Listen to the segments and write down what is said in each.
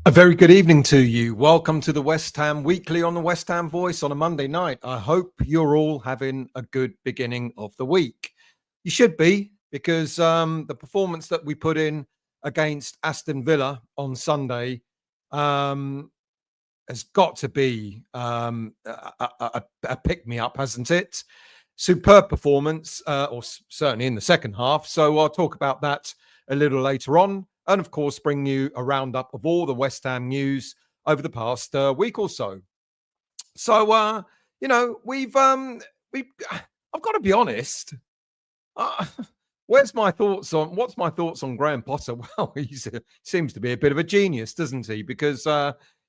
A very good evening to you. Welcome to the West Ham Weekly on the West Ham Voice on a Monday night. I hope you're all having a good beginning of the week. You should be, because the performance that we put in against Aston Villa on Sunday has got to be a pick-me-up, hasn't it? Superb performance, certainly in the second half. So I'll talk about that a little later on. And of course, bring you a roundup of all the West Ham news over the past week or so. So, we've I've got to be honest. What's my thoughts on Graham Potter? Well, he seems to be a bit of a genius, doesn't he? Because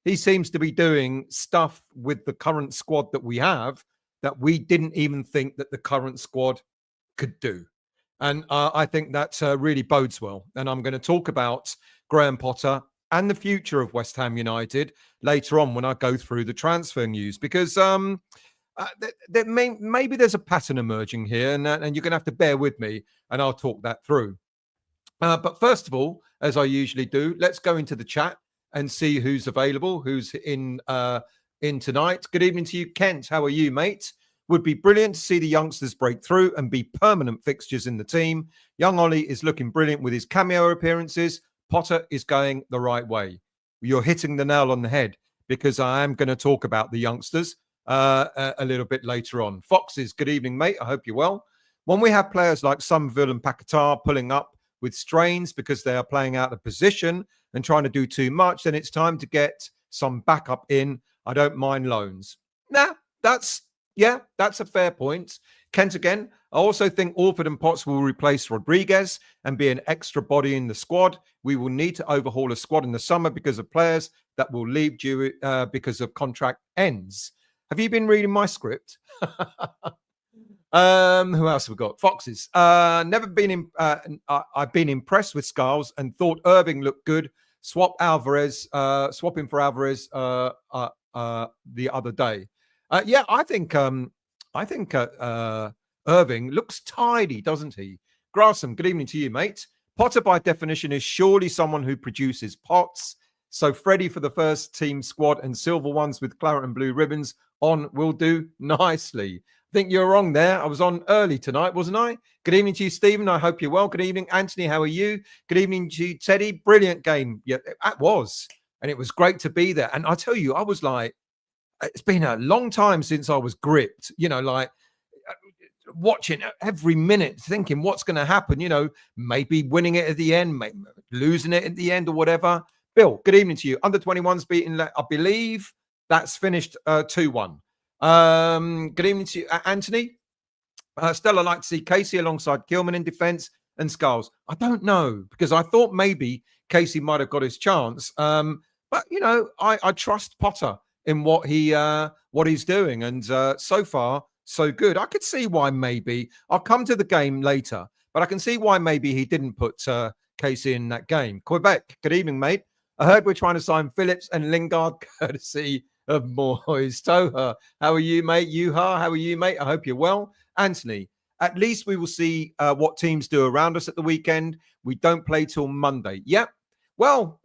he seems to be doing stuff with the current squad that we have that we didn't even think that the current squad could do. And I think that really bodes well. And I'm going to talk about Graham Potter and the future of West Ham United later on when I go through the transfer news, because maybe there's a pattern emerging here, and you're going to have to bear with me, and I'll talk that through. But first of all, as I usually do, let's go into the chat and see who's available, who's in tonight. Good evening to you, Kent. How are you, mate? Would be brilliant to see the youngsters break through and be permanent fixtures in the team. Young Ollie is looking brilliant with his cameo appearances. Potter is going the right way. You're hitting the nail on the head, because I am going to talk about the youngsters a little bit later on. Foxes, good evening, mate. I hope you're well. When we have players like Somerville and Paquetá pulling up with strains because they are playing out of position and trying to do too much, then it's time to get some backup in. I don't mind loans. That's a fair point. Kent again. I also think Orford and Potts will replace Rodriguez and be an extra body in the squad. We will need to overhaul a squad in the summer because of players that will leave due because of contract ends. Have you been reading my script? Who else have we got? Foxes. I've been impressed with Scarles and thought Irving looked good. Swap him for Alvarez the other day. I think Irving looks tidy, doesn't he? Grassham, good evening to you, mate. Potter, by definition, is surely someone who produces pots. So Freddie for the first team squad and silver ones with claret and blue ribbons on will do nicely. I think you're wrong there. I was on early tonight, wasn't I? Good evening to you, Stephen. I hope you're well. Good evening, Anthony. How are you? Good evening to you, Teddy. Brilliant game. Yeah, that was. And it was great to be there. And I tell you, I was like, it's been a long time since I was gripped, watching every minute, thinking what's going to happen, maybe winning it at the end, maybe losing it at the end or whatever. Bill, good evening to you. Under 21's beating, I believe that's finished 2-1. Good evening to you, Anthony. Stella, I'd like to see Casey alongside Kilman in defence and Scarles. I don't know, because I thought maybe Casey might have got his chance. But, I trust Potter in what he's doing, and so far so good. I could see why maybe I'll come to the game later, but I can see why maybe he didn't put Casey in that game. Quebec, good evening, mate. I heard we're trying to sign Phillips and Lingard, courtesy of Moyes. Toha, how are you, mate? Yuha, how are you, mate? I hope you're well. Anthony, at least we will see what teams do around us at the weekend. We don't play till Monday. Yep. Well,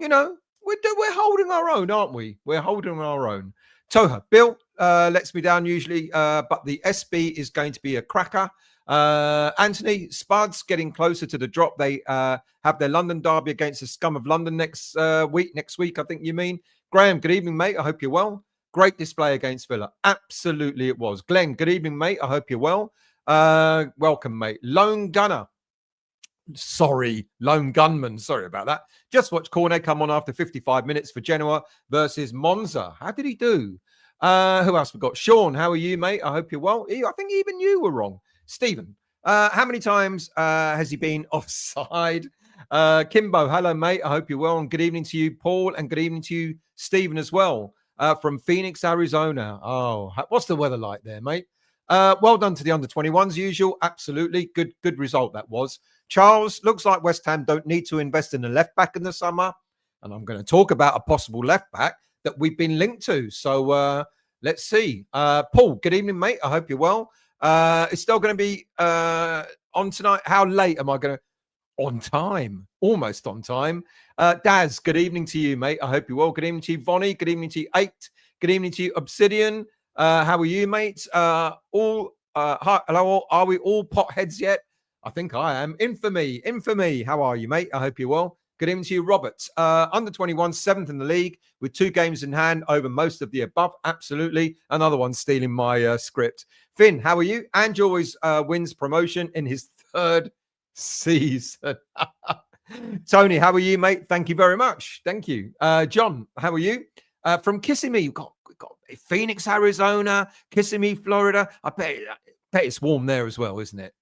we're holding our own, aren't we? We're holding our own. Toha, Bill lets me down usually, but the SB is going to be a cracker. Anthony, Spuds getting closer to the drop. They have their London derby against the scum of London next week, I think you mean. Graham, good evening, mate. I hope you're well. Great display against Villa. Absolutely it was. Glenn, good evening, mate. I hope you're well. Welcome, mate. Lone Gunner. Lone Gunman. Sorry about that. Just watched Cornet come on after 55 minutes for Genoa versus Monza. How did he do? Who else we got? Sean, how are you, mate? I hope you're well. I think even you were wrong. Stephen, how many times has he been offside? Kimbo, hello, mate. I hope you're well. And good evening to you, Paul. And good evening to you, Stephen, as well. From Phoenix, Arizona. Oh, what's the weather like there, mate? Well done to the under-21s, usual. Absolutely. Good result that was. Charles, looks like West Ham don't need to invest in a left-back in the summer. And I'm going to talk about a possible left-back that we've been linked to. So let's see. Paul, good evening, mate. I hope you're well. It's still going to be on tonight. How late am I going to? On time. Almost on time. Daz, good evening to you, mate. I hope you're well. Good evening to you, Vonnie. Good evening to you, Eight. Good evening to you, Obsidian. How are you, mate? Hi, hello, all. Are we all potheads yet? I think I am. Infamy. How are you, mate? I hope you're well. Good evening to you, Roberts. Under 21, 7th in the league with 2 games in hand over most of the above. Absolutely. Another one stealing my script. Finn, how are you? And always wins promotion in his 3rd season. Tony, how are you, mate? Thank you very much. Thank you. John, how are you? From Kissimmee, we've got Phoenix, Arizona, Kissimmee, Florida. I bet it's warm there as well, isn't it?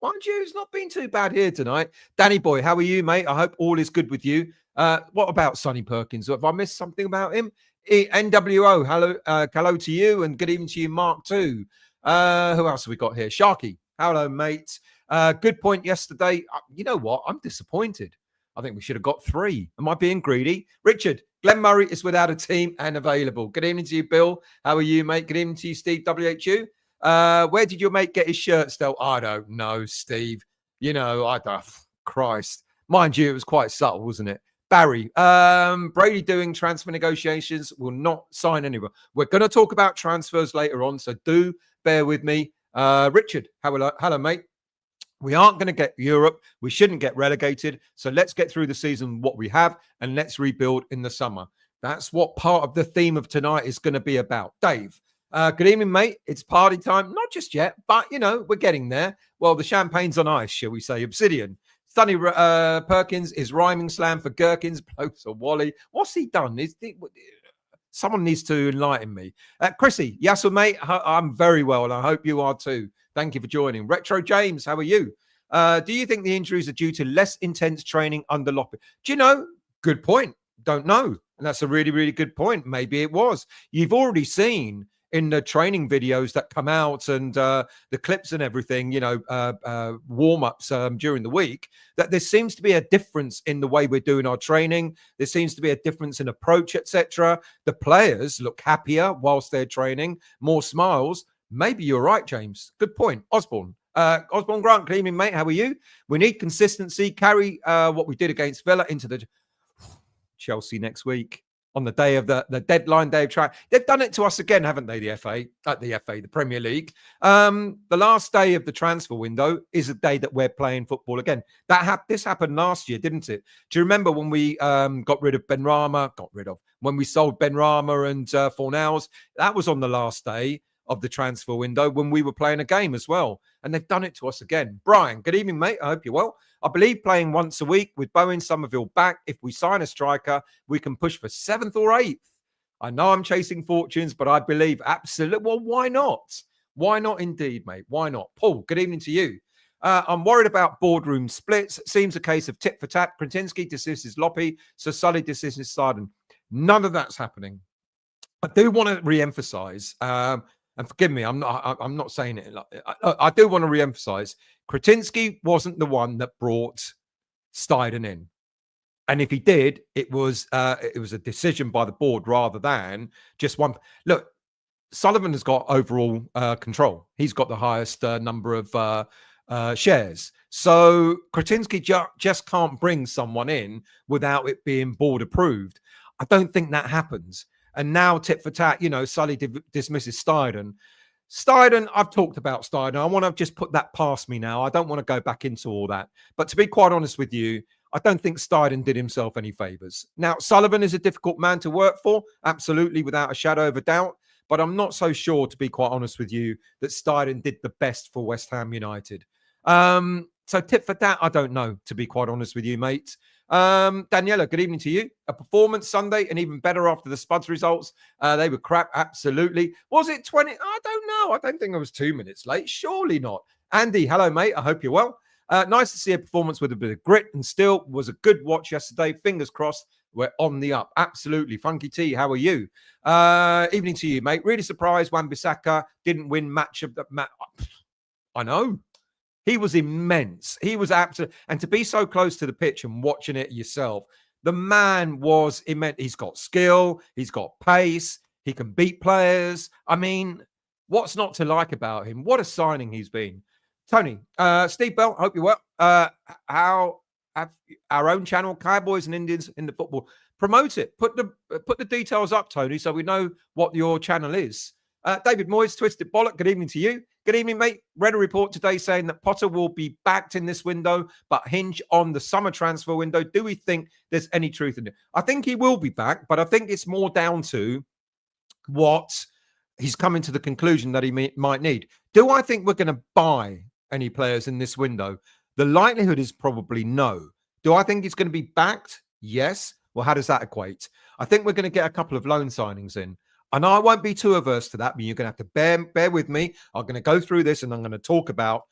Mind you, it's not been too bad here tonight. Danny boy, how are you, mate? I hope all is good with you. What about Sonny Perkins? Have I missed something about him? NWO, hello to you, and good evening to you, Mark, too. Who else have we got here? Sharky, hello, mate. Good point yesterday. You know what? I'm disappointed. I think we should have got 3. Am I being greedy? Richard, Glenn Murray is without a team and available. Good evening to you, Bill. How are you, mate? Good evening to you, Steve WHU. Where did your mate get his shirt still? I don't know, Steve. You know, Christ. Mind you, it was quite subtle, wasn't it? Barry, Brady doing transfer negotiations, will not sign anyone. We're going to talk about transfers later on, so do bear with me. Richard, hello, mate. We aren't going to get Europe. We shouldn't get relegated. So let's get through the season, what we have, and let's rebuild in the summer. That's what part of the theme of tonight is going to be about. Dave, good evening, mate. It's party time. Not just yet, but, you know, we're getting there. Well, the champagne's on ice, shall we say. Obsidian. Sonny Perkins is rhyming slam for gherkins, blokes or Wally. What's he done? Someone needs to enlighten me. Chrissy, yes, mate. I'm very well, and I hope you are too. Thank you for joining. Retro James, how are you? Do you think the injuries are due to less intense training under Loppy? Do you know? Good point. Don't know. And that's a really, really good point. Maybe it was. You've already seen in the training videos that come out and the clips and everything, you know, warm-ups during the week, that there seems to be a difference in the way we're doing our training. There seems to be a difference in approach, etc. The players look happier whilst they're training, more smiles. Maybe you're right, James. Good point. Osborne. Osborne Grant, good evening, mate. How are you? We need consistency. Carry what we did against Villa into the Chelsea next week on the day of the deadline day of trial. They've done it to us again, haven't they, the Premier League? The last day of the transfer window is a day that we're playing football again. This happened last year, didn't it? Do you remember when we got rid of Benrahma? When we sold Benrahma and Fornals? That was on the last day of the transfer window when we were playing a game as well. And they've done it to us again. Brian, good evening, mate. I hope you're well. I believe playing once a week with Bowen Somerville back, if we sign a striker, we can push for 7th or 8th. I know I'm chasing fortunes, but I believe absolutely. Well, why not? Why not indeed, mate? Why not? Paul, good evening to you. I'm worried about boardroom splits. Seems a case of tit for tat. Kretinsky dismisses Loppy, so Sully dismisses Sarden. None of that's happening. I do want to re-emphasize, and forgive me, I'm not saying it. I do want to re-emphasize, Kretinsky wasn't the one that brought Steiden in. And if he did, it was a decision by the board rather than just one. Look, Sullivan has got overall control. He's got the highest number of shares. So Kretinsky just can't bring someone in without it being board approved. I don't think that happens. And now tit for tat, you know, Sully dismisses Steiden. Steiden, I've talked about Steiden. I want to just put that past me now. I don't want to go back into all that. But to be quite honest with you, I don't think Steiden did himself any favours. Now, Sullivan is a difficult man to work for, absolutely, without a shadow of a doubt. But I'm not so sure, to be quite honest with you, that Steiden did the best for West Ham United. So tit for tat, I don't know, to be quite honest with you, mate. Daniela, good evening to you. A performance Sunday and even better after the Spuds results. They were crap, absolutely. Was it 20? I don't know. I don't think I was 2 minutes late. Surely not. Andy, hello, mate. I hope you're well. Nice to see a performance with a bit of grit and still was a good watch yesterday. Fingers crossed we're on the up. Absolutely. Funky T, how are you? Evening to you, mate. Really surprised Wan-Bissaka didn't win match of the match. I know. He was immense. He was absolute. And to be so close to the pitch and watching it yourself, the man was immense. He's got skill. He's got pace. He can beat players. I mean, what's not to like about him? What a signing he's been. Tony, Steve Bell, hope you're well. have our own channel, Cowboys and Indians in the football. Promote it. Put the details up, Tony, so we know what your channel is. David Moyes, Twisted Bollock, good evening to you. Good evening, mate. Read a report today saying that Potter will be backed in this window, but hinge on the summer transfer window. Do we think there's any truth in it? I think he will be back, but I think it's more down to what he's coming to the conclusion that he might need. Do I think we're going to buy any players in this window? The likelihood is probably no. Do I think he's going to be backed? Yes. Well, how does that equate? I think we're going to get a couple of loan signings in. And I won't be too averse to that, but you're going to have to bear with me. I'm going to go through this and I'm going to talk about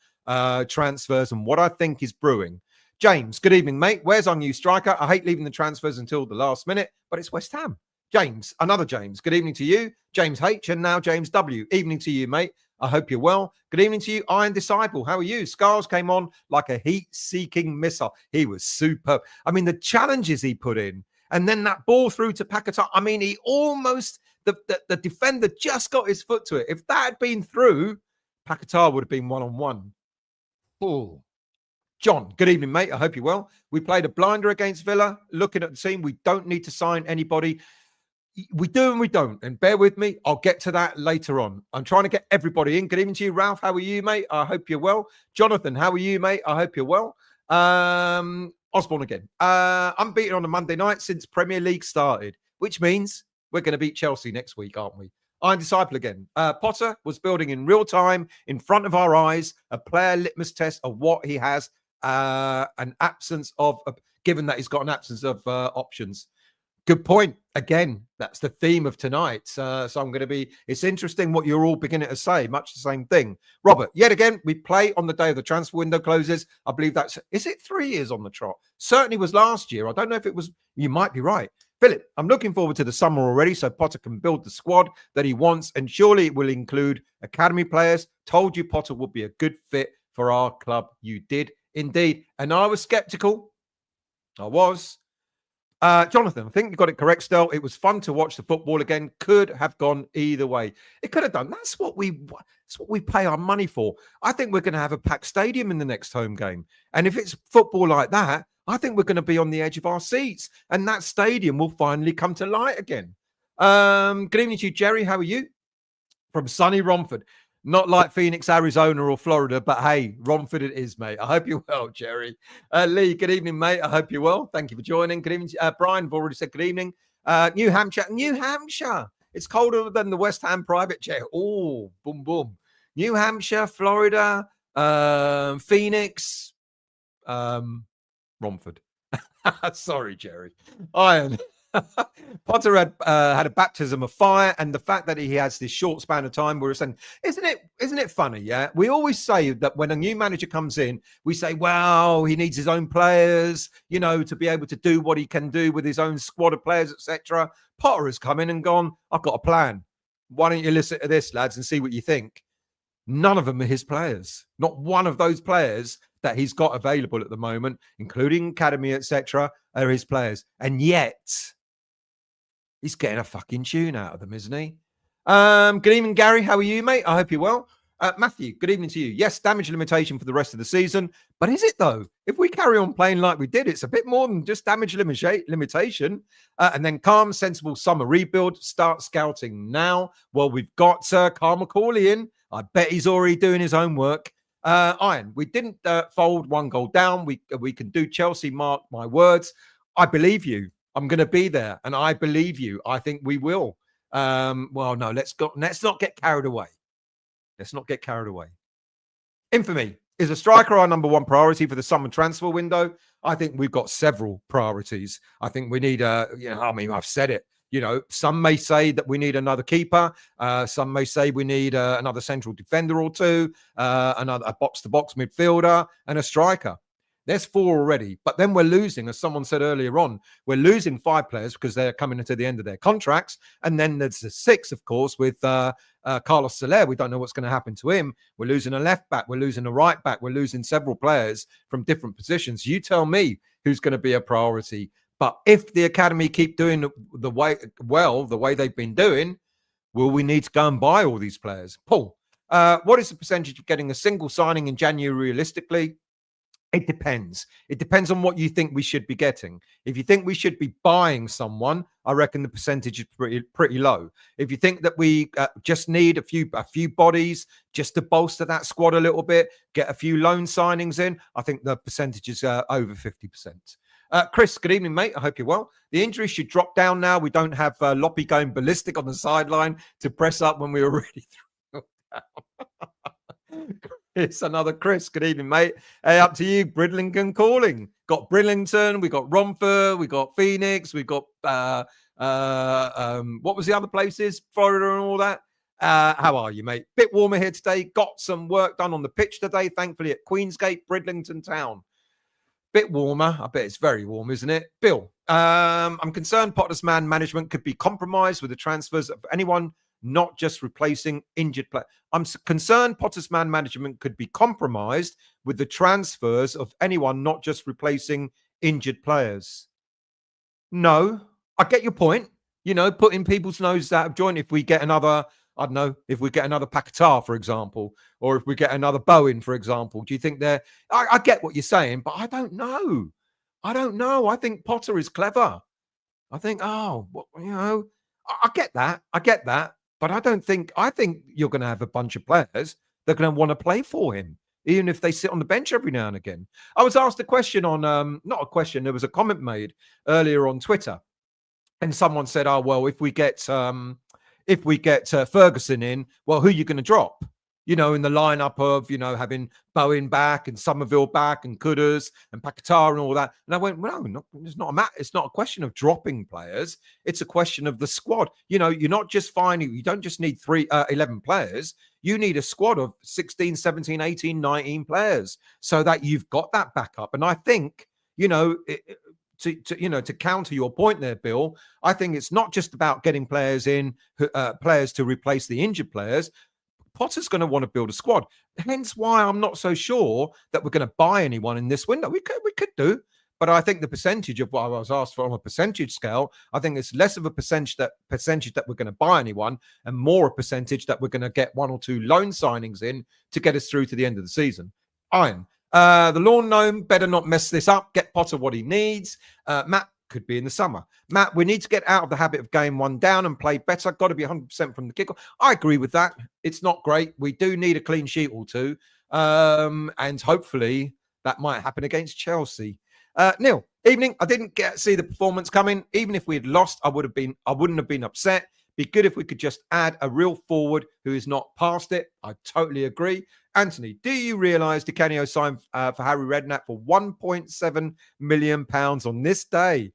transfers and what I think is brewing. James, good evening, mate. Where's our new striker? I hate leaving the transfers until the last minute, but it's West Ham. James, another James. Good evening to you. James H and now James W. Evening to you, mate. I hope you're well. Good evening to you, Iron Disciple. How are you? Scarles came on like a heat-seeking missile. He was superb. I mean, the challenges he put in, and then that ball through to Paquetá. I mean, he almost... The defender just got his foot to it. If that had been through, Paquetá would have been one-on-one. Oh, John, good evening, mate. I hope you're well. We played a blinder against Villa. Looking at the team, we don't need to sign anybody. We do and we don't. And bear with me. I'll get to that later on. I'm trying to get everybody in. Good evening to you, Ralph. How are you, mate? I hope you're well. Jonathan, how are you, mate? I hope you're well. Osborne again. Unbeaten on a Monday night since Premier League started, which means we're going to beat Chelsea next week, aren't we? Iron Disciple again. Potter was building in real time, in front of our eyes, a player litmus test of what he has, an absence of, given that he's got an absence of options. Good point. Again, that's the theme of tonight. So I'm going to be, it's interesting what you're all beginning to say, much the same thing. Robert, yet again, we play on the day of the transfer window closes. I believe is it 3 years on the trot? Certainly was last year. I don't know if it was, you might be right. Philip, I'm looking forward to the summer already so Potter can build the squad that he wants, and surely it will include academy players. Told you Potter would be a good fit for our club. You did indeed. And I was skeptical. I was. Jonathan, I think you got it correct, Stel. It was fun to watch the football again. Could have gone either way. It could have done. That's what we pay our money for. I think we're going to have a packed stadium in the next home game. And if it's football like that, I think we're going to be on the edge of our seats, and that stadium will finally come to light again. Good evening to you, Jerry. How are you? From sunny Romford. Not like Phoenix, Arizona, or Florida, but hey, Romford it is, mate. I hope you're well, Jerry. Lee, good evening, mate. I hope you're well. Thank you for joining. Good evening. Brian, I've already said good evening. New Hampshire. It's colder than the West Ham private jet. Oh, boom, boom. New Hampshire, Florida, Phoenix, Romford. Sorry, Jerry. Iron. Potter had a baptism of fire, and the fact that he has this short span of time, we're saying, isn't it funny? Yeah, we always say that when a new manager comes in, we say, well, he needs his own players, to be able to do what he can do with his own squad of players, etc. Potter has come in and gone, I've got a plan. Why don't you listen to this, lads, and see what you think? None of them are his players. Not one of those players that he's got available at the moment, including academy, etc., are his players. And yet, he's getting a fucking tune out of them, isn't he? Good evening, Gary. How are you, mate? I hope you're well. Matthew, good evening to you. Yes, damage limitation for the rest of the season. But is it, though? If we carry on playing like we did, it's a bit more than just damage limitation. And then calm, sensible summer rebuild. Start scouting now. Well, we've got Carl McCauley in. I bet he's already doing his homework. Iron, we didn't fold 1 goal down. We can do Chelsea, mark my words. I believe you. I'm going to be there, and I believe you. I think we will. Well, no, let's not get carried away. Let's not get carried away. Infamy. Is a striker our number one priority for the summer transfer window? I think we've got several priorities. I think we need I've said it. Some may say that we need another keeper. Some may say we need another central defender or two, another box-to-box midfielder, and a striker. There's 4 already. But then we're losing, as someone said earlier on, we're losing 5 players because they're coming into the end of their contracts. And then there's the 6, of course, with Carlos Soler. We don't know what's going to happen to him. We're losing a left back. We're losing a right back. We're losing several players from different positions. You tell me who's going to be a priority. But if the academy keep doing the way they've been doing, will we need to go and buy all these players? Paul, what is the percentage of getting a single signing in January realistically? It depends. It depends on what you think we should be getting. If you think we should be buying someone, I reckon the percentage is pretty low. If you think that we just need a few bodies just to bolster that squad a little bit, get a few loan signings in, I think the percentage is over 50%. Chris, good evening, mate. I hope you're well. The injury should drop down now. We don't have Loppy going ballistic on the sideline to press up when we were already through. It's another Chris. Good evening, mate. Hey, up to you. Bridlington calling. Got Bridlington. We got Romford. We got Phoenix. We got what was the other places? Florida and all that. How are you, mate? Bit warmer here today. Got some work done on the pitch today, thankfully, at Queensgate, Bridlington Town. Bit warmer. I bet it's very warm, isn't it? Bill, I'm concerned Potter's man management could be compromised with the transfers of anyone not just replacing injured players. I'm concerned Potter's man management could be compromised with the transfers of anyone not just replacing injured players. No, I get your point. You know, putting people's noses out of joint if we get another, I don't know, if we get another Paquetá, for example, or if we get another Bowen, for example. Do you think they're... I get what you're saying, but I don't know. I don't know. I think Potter is clever. I think, I get that. I get that. But I think you're going to have a bunch of players that are going to want to play for him, even if they sit on the bench every now and again. I was asked a question on, not a question, there was a comment made earlier on Twitter. And someone said, oh, well, if we get Ferguson in, well, who are you going to drop? You know, in the lineup of, having Bowen back and Somerville back and Kudus and Paquetá and all that. And I went, well, no, it's not a question of dropping players. It's a question of the squad. You're not just finding, you don't just need 11 players. You need a squad of 16, 17, 18, 19 players so that you've got that backup. And I think, to counter your point there, Bill, I think it's not just about getting players in, players to replace the injured players. Potter's going to want to build a squad. Hence why I'm not so sure that we're going to buy anyone in this window. We could do, but I think the percentage of what I was asked for on a percentage scale, I think it's less of a percentage that we're going to buy anyone and more a percentage that we're going to get one or two loan signings in to get us through to the end of the season. Iron. The lawn gnome better not mess this up. Get Potter what he needs. Matt could be in the summer. Matt, we need to get out of the habit of game one down and play better. Got to be 100% from the kickoff. I agree with that. It's not great. We do need a clean sheet or two. And hopefully that might happen against Chelsea. Neil, evening. I didn't see the performance coming. Even if we had lost, I wouldn't have been upset. Be good if we could just add a real forward who is not past it. I totally agree. Anthony, do you realise Di Canio signed for Harry Redknapp for £1.7 million on this day?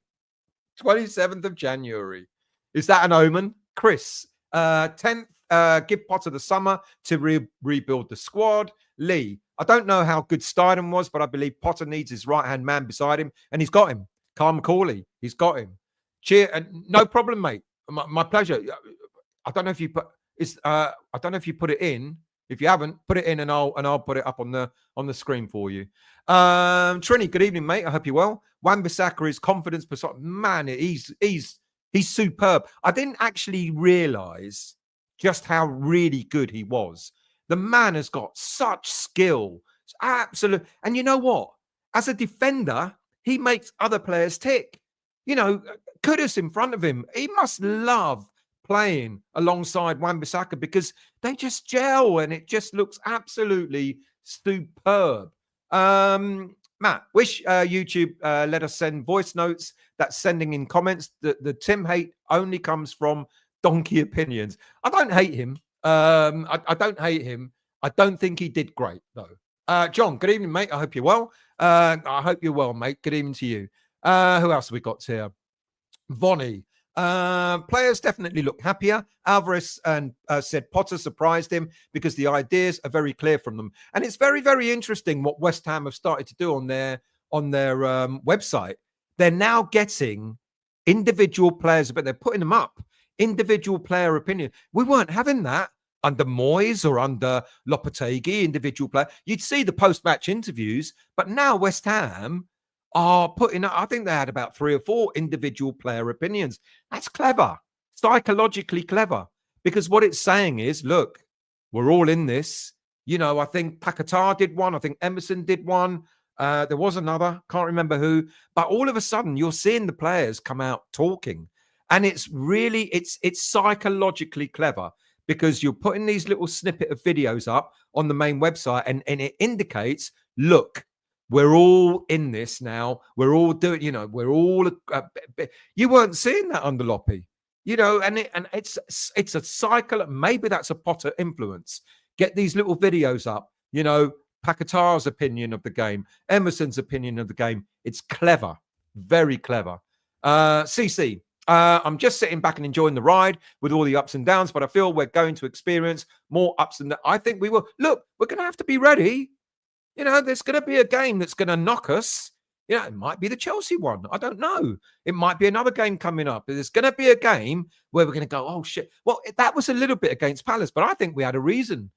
27th of January. Is that an omen? Chris, 10th, give Potter the summer to rebuild the squad. Lee, I don't know how good Steinem was, but I believe Potter needs his right-hand man beside him, and he's got him. Carl McCauley, he's got him. Cheer, no problem, mate. My pleasure. I don't know if you put it in. If you haven't, put it in, and I'll put it up on the screen for you. Trini, good evening, mate. I hope you're well. Wan-Bissaka is confidence, man, he's superb. I didn't actually realise just how really good he was. The man has got such skill, absolute. And you know what? As a defender, he makes other players tick. Kudus in front of him, he must love playing alongside Wan-Bissaka because they just gel and it just looks absolutely superb. Matt, wish YouTube let us send voice notes. That's sending in comments. The Tim hate only comes from donkey opinions. I don't hate him. I don't hate him. I don't think he did great, though. John, good evening, mate. I hope you're well. I hope you're well, mate. Good evening to you. Who else have we got here? Vonnie. Players definitely look happier. Alvarez said Potter surprised him because the ideas are very clear from them. And it's very, very interesting what West Ham have started to do on their website. They're now getting individual players, but they're putting them up. Individual player opinion. We weren't having that under Moyes or under Lopetegui, individual player. You'd see the post-match interviews, but now West Ham are putting, I think they had about 3 or 4 individual player opinions. That's clever, psychologically clever, because what it's saying is, look, we're all in this. I think Paquetá did one. I think Emerson did one. There was another, can't remember who, but all of a sudden you're seeing the players come out talking, and it's psychologically clever because you're putting these little snippet of videos up on the main website, and it indicates, look, we're all in this now. We're all doing, we're all. You weren't seeing that under Loppy, and it's a cycle. Maybe that's a Potter influence. Get these little videos up, Paquetá's opinion of the game, Emerson's opinion of the game. It's clever, very clever. CC, I'm just sitting back and enjoying the ride with all the ups and downs, but I feel we're going to experience more ups and downs. I think we will. Look, we're going to have to be ready. There's going to be a game that's going to knock us. It might be the Chelsea one. I don't know. It might be another game coming up. There's going to be a game where we're going to go, oh, shit. Well, that was a little bit against Palace, but I think we had a reason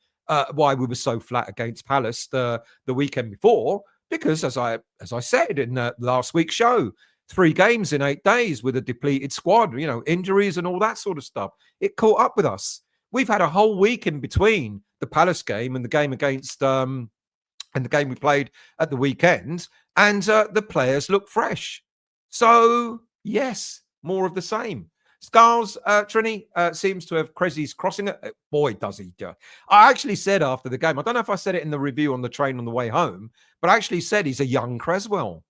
why we were so flat against Palace the weekend before, because as I said in last week's show, 3 games in 8 days with a depleted squad, injuries and all that sort of stuff. It caught up with us. We've had a whole week in between the Palace game and the game against and the game we played at the weekend, and the players look fresh. So yes, more of the same. Scarles, Trini seems to have Cressey's crossing it. Boy, does he. I actually said after the game, I don't know if I said it in the review on the train on the way home, but I actually said he's a young Cresswell.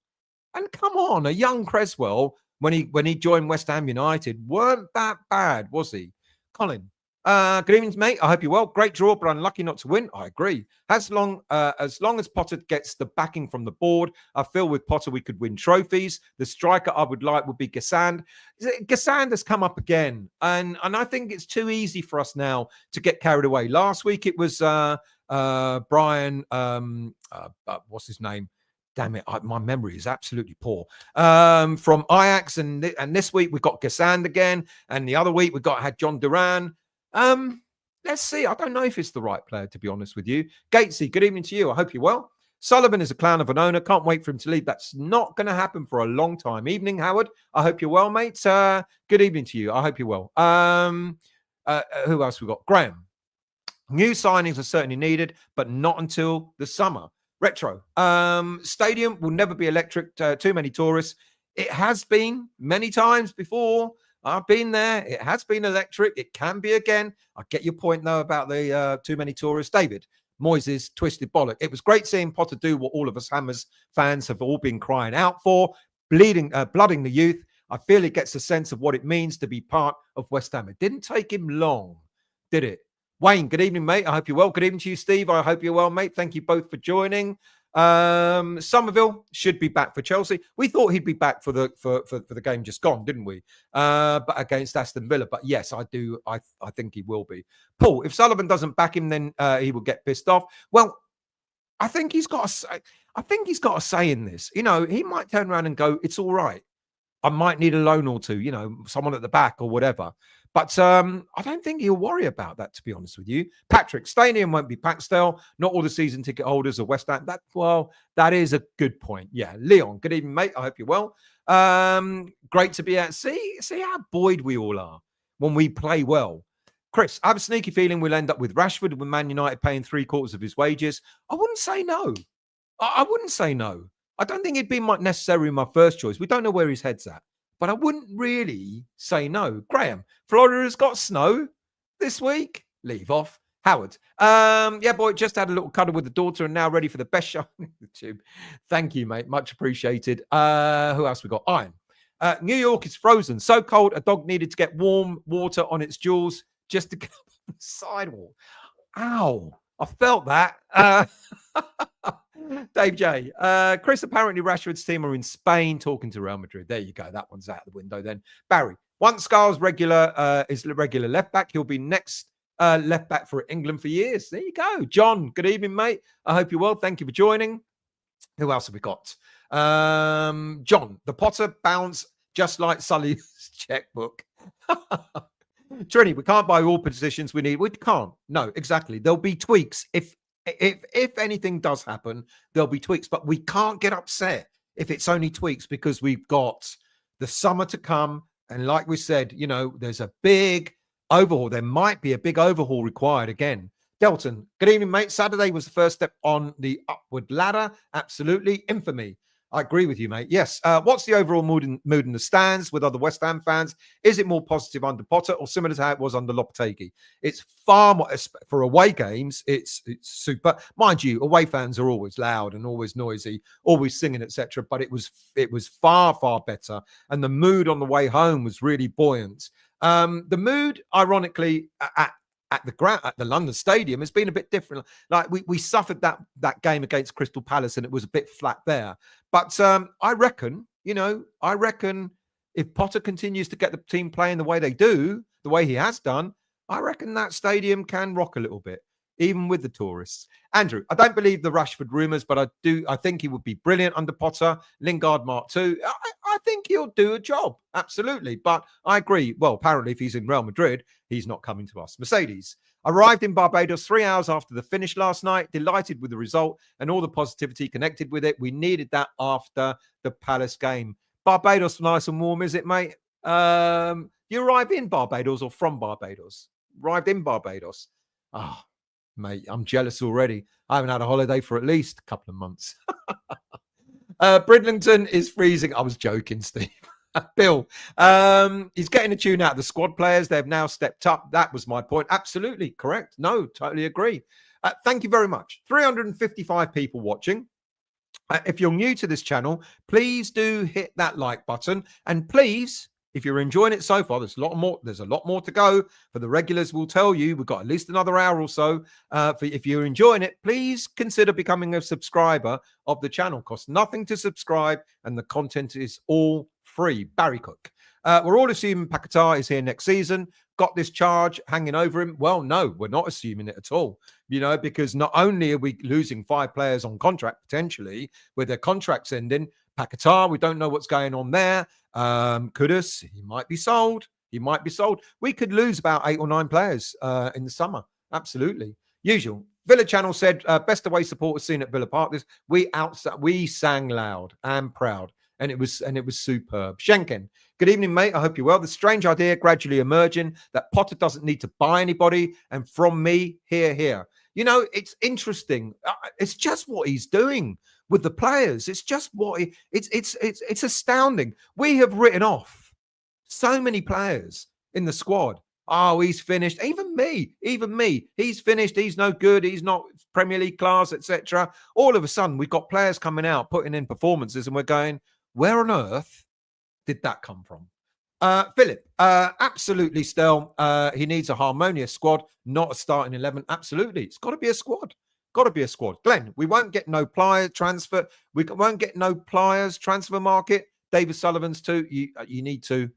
And come on, a young Cresswell, when he joined West Ham United, weren't that bad, was he? Colin, good evening, mate. I hope you're well. Great draw, but unlucky not to win. I agree. As long as Potter gets the backing from the board, I feel with Potter we could win trophies. The striker I would like would be Gassand. Gassand has come up again, and I think it's too easy for us now to get carried away. Last week it was Brian. What's his name? Damn it, my memory is absolutely poor. From Ajax, and this week we got Gassand again, and the other week we had John Duran. Let's see. I don't know if it's the right player, to be honest with you. Gatesy, good evening to you. I hope you're well. Sullivan is a clown of an owner. Can't wait for him to leave. That's not going to happen for a long time. Evening, Howard. I hope you're well, mate. Good evening to you. I hope you're well. Who else we got? Graham. New signings are certainly needed, but not until the summer. Retro. Stadium will never be electric. Too many tourists. It has been many times before. I've been there. It has been electric. It can be again. I get your point, though, about the too many tourists. David, Moyes' twisted bollock. It was great seeing Potter do what all of us Hammers fans have all been crying out for, blooding the youth. I feel he gets a sense of what it means to be part of West Ham. It didn't take him long, did it? Wayne, good evening, mate. I hope you're well. Good evening to you, Steve. I hope you're well, mate. Thank you both for joining. Somerville should be back for Chelsea. We thought he'd be back for the game just gone, didn't we? But against Aston Villa. But yes, I do. I think he will be. Paul, if Sullivan doesn't back him, then he will get pissed off. Well, I think he's got a say in this. He might turn around and go, "It's all right. I might need a loan or two. Someone at the back or whatever." But I don't think he'll worry about that, to be honest with you. Patrick, stadium won't be packed still. Not all the season ticket holders are West Ham. That is a good point. Yeah. Leon, good evening, mate. I hope you're well. Great to be out. See how buoyed we all are when we play well. Chris, I have a sneaky feeling we'll end up with Rashford with Man United paying 3/4 of his wages. I wouldn't say no. I wouldn't say no. I don't think he'd be necessarily my first choice. We don't know where his head's at. But I wouldn't really say no. Graham, Florida has got snow this week. Leave off. Howard. Yeah, boy, just had a little cuddle with the daughter and now ready for the best show on YouTube. Thank you, mate. Much appreciated. Who else we got? Iron. New York is frozen. So cold, a dog needed to get warm water on its jaws just to get up on the sidewalk. Ow. I felt that. Dave J. Chris, apparently Rashford's team are in Spain talking to Real Madrid. There you go. That one's out the window then. Barry, once Scarles is regular left back, he'll be next left back for England for years. There you go. John, good evening, mate. I hope you're well. Thank you for joining. Who else have we got? John, the Potter bounce just like Sully's checkbook. Trini, we can't buy all positions we need. We can't. No, exactly. There'll be tweaks. If anything does happen, there'll be tweaks, but we can't get upset if it's only tweaks because we've got the summer to come. And like we said, there's a big overhaul. There might be a big overhaul required again Delton, good evening, mate. Saturday was the first step on the upward ladder. Absolutely. Infamy. I agree with you, mate. Yes. What's the overall mood in the stands with other West Ham fans? Is it more positive under Potter or similar to how it was under Lopetegui? It's far more, for away games, it's super. Mind you, away fans are always loud and always noisy, always singing, etc. But it was far, far better. And the mood on the way home was really buoyant. The mood, ironically, at the London Stadium has been a bit different. Like we suffered that game against Crystal Palace and it was a bit flat there. But I reckon if Potter continues to get the team playing the way they do, the way he has done, I reckon that stadium can rock a little bit, even with the tourists. Andrew, I don't believe the Rashford rumours, but I think he would be brilliant under Potter. Lingard Mark II. I think he'll do a job. Absolutely. But I agree. Well, apparently if he's in Real Madrid, he's not coming to us. Mercedes. Arrived in Barbados 3 hours after the finish last night. Delighted with the result and all the positivity connected with it. We needed that after the Palace game. Barbados, nice and warm, is it, mate? You arrive in Barbados or from Barbados? Arrived in Barbados. Ah. Mate, I'm jealous already. I haven't had a holiday for at least a couple of months. Bridlington is freezing. I was joking, Steve. Bill, he's getting a tune out of the squad players. They've now stepped up. That was my point. Absolutely correct. No, totally agree. Thank you very much. 355 people watching. If you're new to this channel, please do hit that like button. And please, if you're enjoying it so far, there's a lot more to go. For the regulars, we'll tell you we've got at least another hour or so. If you're enjoying it, please consider becoming a subscriber of the channel. Costs nothing to subscribe, and the content is all free. Barry Cook. We're all assuming Paquetá is here next season. Got this charge hanging over him? Well, no, we're not assuming it at all. Because not only are we losing 5 players on contract potentially with their contracts ending, Paquetá, we don't know what's going on there. Kudus, he might be sold. We could lose about 8 or 9 players in the summer. Absolutely. Usual. Villa Channel said, best away supporters seen at Villa Park. We sang loud and proud. And it was superb. Schenken, good evening, mate. I hope you're well. The strange idea gradually emerging that Potter doesn't need to buy anybody. And from me, here. It's interesting. It's just what he's doing with the players. It's just it's astounding. We have written off so many players in the squad. Oh, he's finished. Even me. He's finished. He's no good. He's not Premier League class, etc. All of a sudden, we've got players coming out, putting in performances, and we're going, where on earth did that come from? Philip, absolutely, Stel. He needs a harmonious squad, not a starting 11. Absolutely. It's got to be a squad. Glenn, we won't get no pliers transfer. We won't get no pliers transfer market. David Sullivan's too. You need to.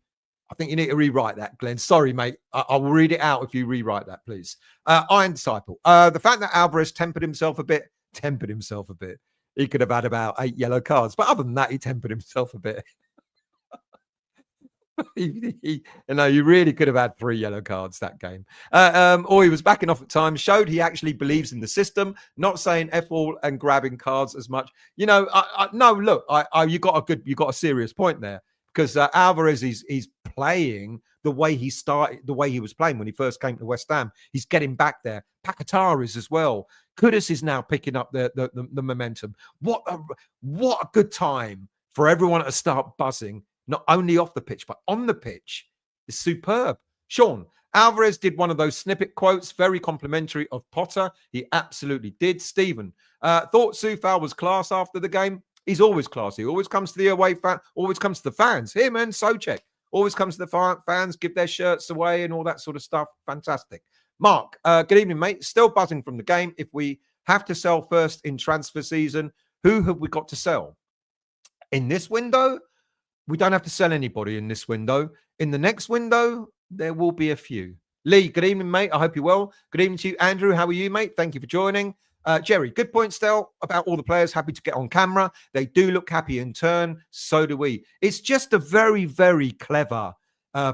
I think you need to rewrite that, Glenn. Sorry, mate. I will read it out if you rewrite that, please. Iron Disciple. The fact that Alvarez tempered himself a bit. He could have had about 8 yellow cards. But other than that, he tempered himself a bit. You really could have had 3 yellow cards that game. Or he was backing off at times, showed he actually believes in the system, not saying F all and grabbing cards as much. No, look, you got a serious point there, because Alvarez is playing the way he was playing when he first came to West Ham. He's getting back there. Paquetá is as well. Kudus is now picking up the momentum. What a good time for everyone to start buzzing. Not only off the pitch, but on the pitch. It's superb. Sean, Alvarez did one of those snippet quotes, very complimentary of Potter. He absolutely did. Stephen, thought Soufal was class after the game. He's always classy. Always comes to the away fan. Always comes to the fans. Him and Socek. Always comes to the fans, give their shirts away and all that sort of stuff. Fantastic. Mark, good evening, mate. Still buzzing from the game. If we have to sell first in transfer season, who have we got to sell? In this window, we don't have to sell anybody in this window. In the next window, there will be a few. Lee, good evening, mate. I hope you're well. Good evening to you. Andrew, how are you, mate? Thank you for joining. Jerry, good point, Stel, about all the players happy to get on camera. They do look happy in turn. So do we. It's just a very, very clever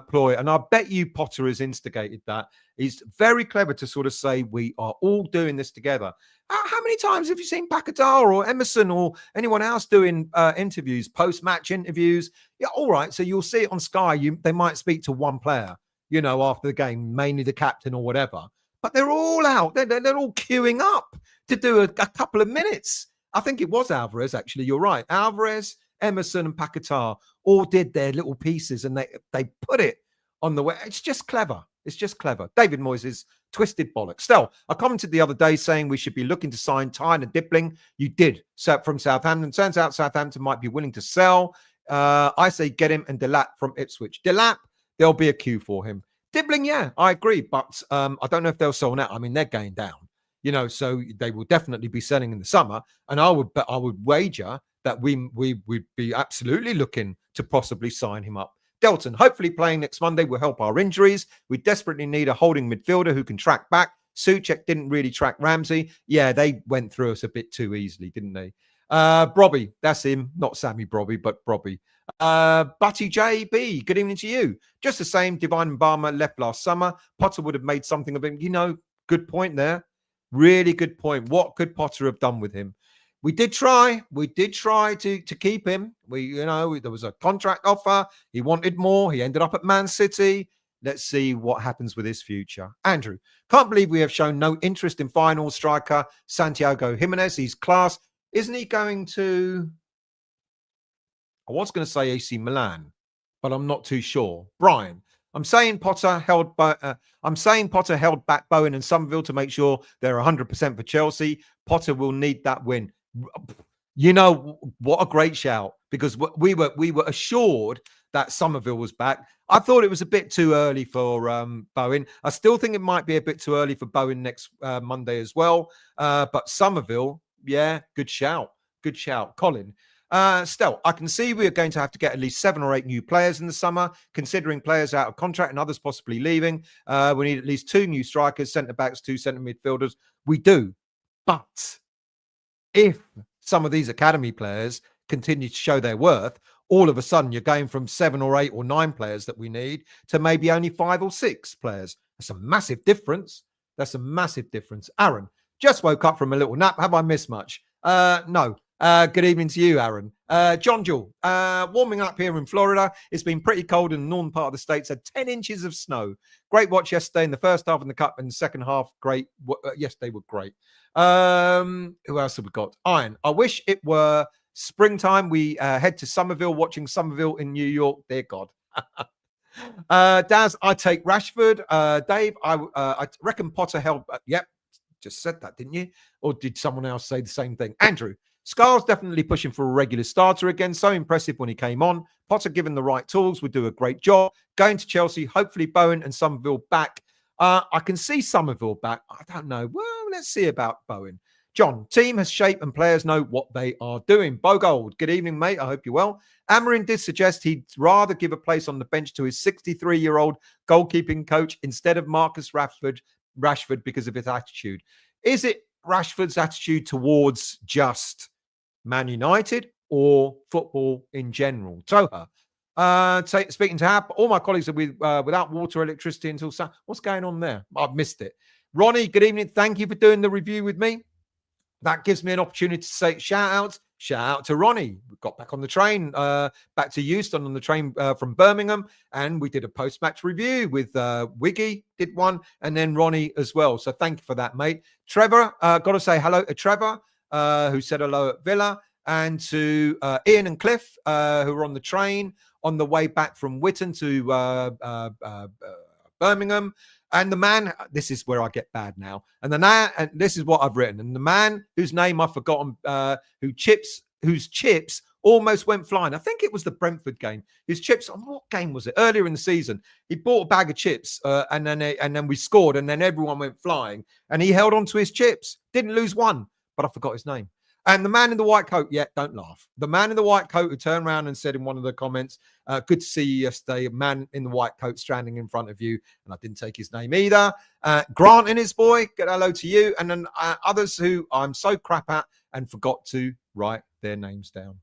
ploy. And I bet you Potter has instigated that. He's very clever to sort of say, we are all doing this together. How many times have you seen Paquetá or Emerson or anyone else doing interviews, post-match interviews? Yeah, all right. So you'll see it on Sky. They might speak to one player, after the game, mainly the captain or whatever. but they're all out. They're all queuing up to do a couple of minutes. I think it was Alvarez, actually. You're right. Alvarez, Emerson, and Paquetá all did their little pieces, and they put it on the way. It's just clever. It's just clever. David Moyes' twisted bollocks. Still, I commented the other day saying we should be looking to sign Tyne and Dipling. You did. So from Southampton. Turns out Southampton might be willing to sell. I say get him, and Delap from Ipswich. Delap, there'll be a queue for him. Dibling, yeah, I agree. But I don't know if they'll sell now. I mean, they're going down. So they will definitely be selling in the summer. And I would wager that we would be absolutely looking to possibly sign him up. Delton, hopefully playing next Monday will help our injuries. We desperately need a holding midfielder who can track back. Souček didn't really track Ramsey. Yeah, they went through us a bit too easily, didn't they? Brobby, that's him. Not Sammy Brobby, but Brobby. Butty JB, good evening to you. Just the same, Divine Mbama left last summer. Potter would have made something of him. Good point there. Really good point. What could Potter have done with him? We did try. We did try to keep him. There was a contract offer. He wanted more. He ended up at Man City. Let's see what happens with his future. Andrew, can't believe we have shown no interest in final striker Santiago Jimenez. He's class. Isn't he going to... I was going to say AC Milan, but I'm not too sure. Brian, I'm saying Potter held back Bowen and Somerville to make sure they're 100% for Chelsea. Potter will need that win. What a great shout, because we were assured that Somerville was back. I thought it was a bit too early for Bowen. I still think it might be a bit too early for Bowen next Monday as well. But Somerville, yeah, good shout. Good shout. Colin. Still, I can see we are going to have to get at least 7 or 8 new players in the summer, considering players out of contract and others possibly leaving. We need at least 2 new strikers, centre-backs, 2 centre midfielders. We do. But if some of these academy players continue to show their worth, all of a sudden you're going from 7 or 8 or 9 players that we need to maybe only 5 or 6 players. That's a massive difference. Aaron, just woke up from a little nap. Have I missed much? No. Good evening to you, Aaron. John Jewell, warming up here in Florida. It's been pretty cold in the northern part of the states. Had 10 inches of snow. Great watch yesterday in the first half in the cup, and the second half, great. Yes, they were great. Who else have we got? Iron. I wish it were springtime. We head to Somerville, watching Somerville in New York. Dear God. Daz, I take Rashford. Dave, I reckon Potter held. Yep, just said that, didn't you? Or did someone else say the same thing? Andrew. Scarles definitely pushing for a regular starter again. So impressive when he came on. Potter, given the right tools, would do a great job. Going to Chelsea, hopefully Bowen and Somerville back. I can see Somerville back. I don't know. Well, let's see about Bowen. John, team has shape and players know what they are doing. Bogold, good evening, mate. I hope you're well. Amarin did suggest he'd rather give a place on the bench to his 63-year-old goalkeeping coach instead of Marcus Rashford because of his attitude. Is it Rashford's attitude towards just Man United or football in general? Toha, speaking to Hap, all my colleagues are without water, electricity until Sunday. What's going on there? I've missed it. Ronnie, good evening. Thank you for doing the review with me. That gives me an opportunity to say shout out to Ronnie. We got back on the train, back to Euston on the train from Birmingham, and we did a post-match review with Wiggy, did one, and then Ronnie as well. So thank you for that, mate. Trevor, got to say hello to Trevor, who said hello at Villa, and to Ian and Cliff, who were on the train on the way back from Witton to Birmingham. And the man, this is where I get bad now. And this is what I've written. And the man whose name I've forgotten, whose chips almost went flying. I think it was the Brentford game. His chips, on what game was it? Earlier in the season, he bought a bag of chips, and then we scored, and then everyone went flying. And he held on to his chips, didn't lose one, but I forgot his name. And the man in the white coat, don't laugh. The man in the white coat who turned around and said in one of the comments, good to see you yesterday, a man in the white coat standing in front of you. And I didn't take his name either. Grant and his boy, get hello to you. And then others who I'm so crap at and forgot to write their names down.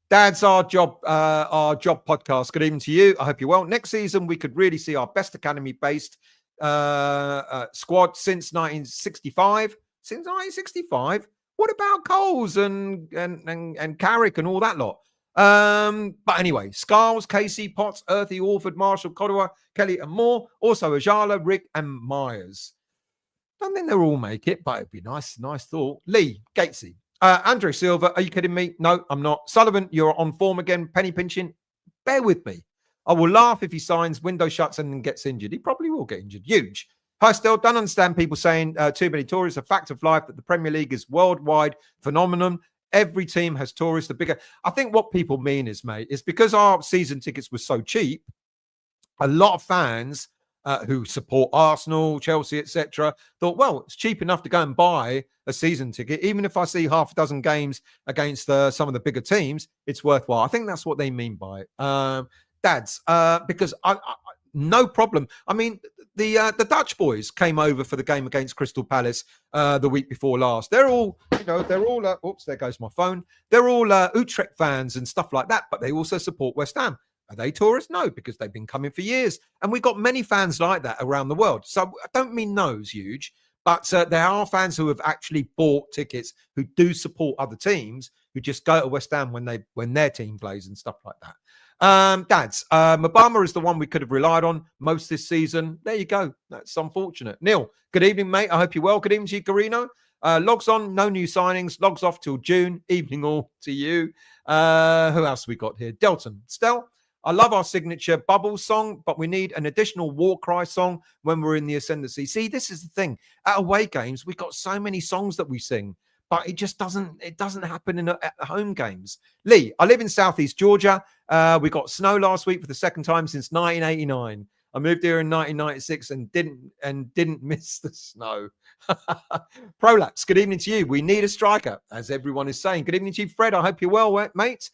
Dad's our job podcast. Good evening to you. I hope you're well. Next season, we could really see our best academy-based squad since 1965. Since 1965? What about Coles and Carrick and all that lot? But anyway, Scarles, Casey, Potts, Earthy, Orford, Marshall, Codua, Kelly, and more. Also Ajala, Rick, and Myers. Don't think they'll all make it, but it'd be nice thought. Lee Gatesy. Andre Silva, are you kidding me? No, I'm not. Sullivan, you're on form again. Penny pinching. Bear with me. I will laugh if he signs, window shuts, and then gets injured. He probably will get injured. Huge. I still don't understand people saying too many tourists. A fact of life that the Premier League is worldwide phenomenon. Every team has tourists. The bigger. I think what people mean is, mate, is because our season tickets were so cheap, a lot of fans who support Arsenal, Chelsea, etc., thought, well, it's cheap enough to go and buy a season ticket. Even if I see half a dozen games against some of the bigger teams, it's worthwhile. I think that's what they mean by it. Dads, because I no problem. I mean, the Dutch boys came over for the game against Crystal Palace the week before last. They're all, oops, there goes my phone. They're all Utrecht fans and stuff like that, but they also support West Ham. Are they tourists? No, because they've been coming for years. And we've got many fans like that around the world. So I don't mean those huge, but there are fans who have actually bought tickets who do support other teams, who just go to West Ham when their team plays and stuff like that. Dads, Mabama is the one we could have relied on most this season. There you go. That's unfortunate. Neil, good evening, mate. I hope you're well. Good evening to you, Carino. Logs on, no new signings. Logs off till June. Evening all to you. Who else we got here? Delton. Stel, I love our signature Bubbles song, but we need an additional war cry song when we're in the ascendancy. See, this is the thing. At away games, we've got so many songs that we sing, but it just doesn't happen at home games. Lee, I live in Southeast Georgia. We got snow last week for the second time since 1989. I moved here in 1996 and didn't miss the snow. Prolapse, good evening to you. We need a striker, as everyone is saying. Good evening to you, Fred. I hope you're well, mate.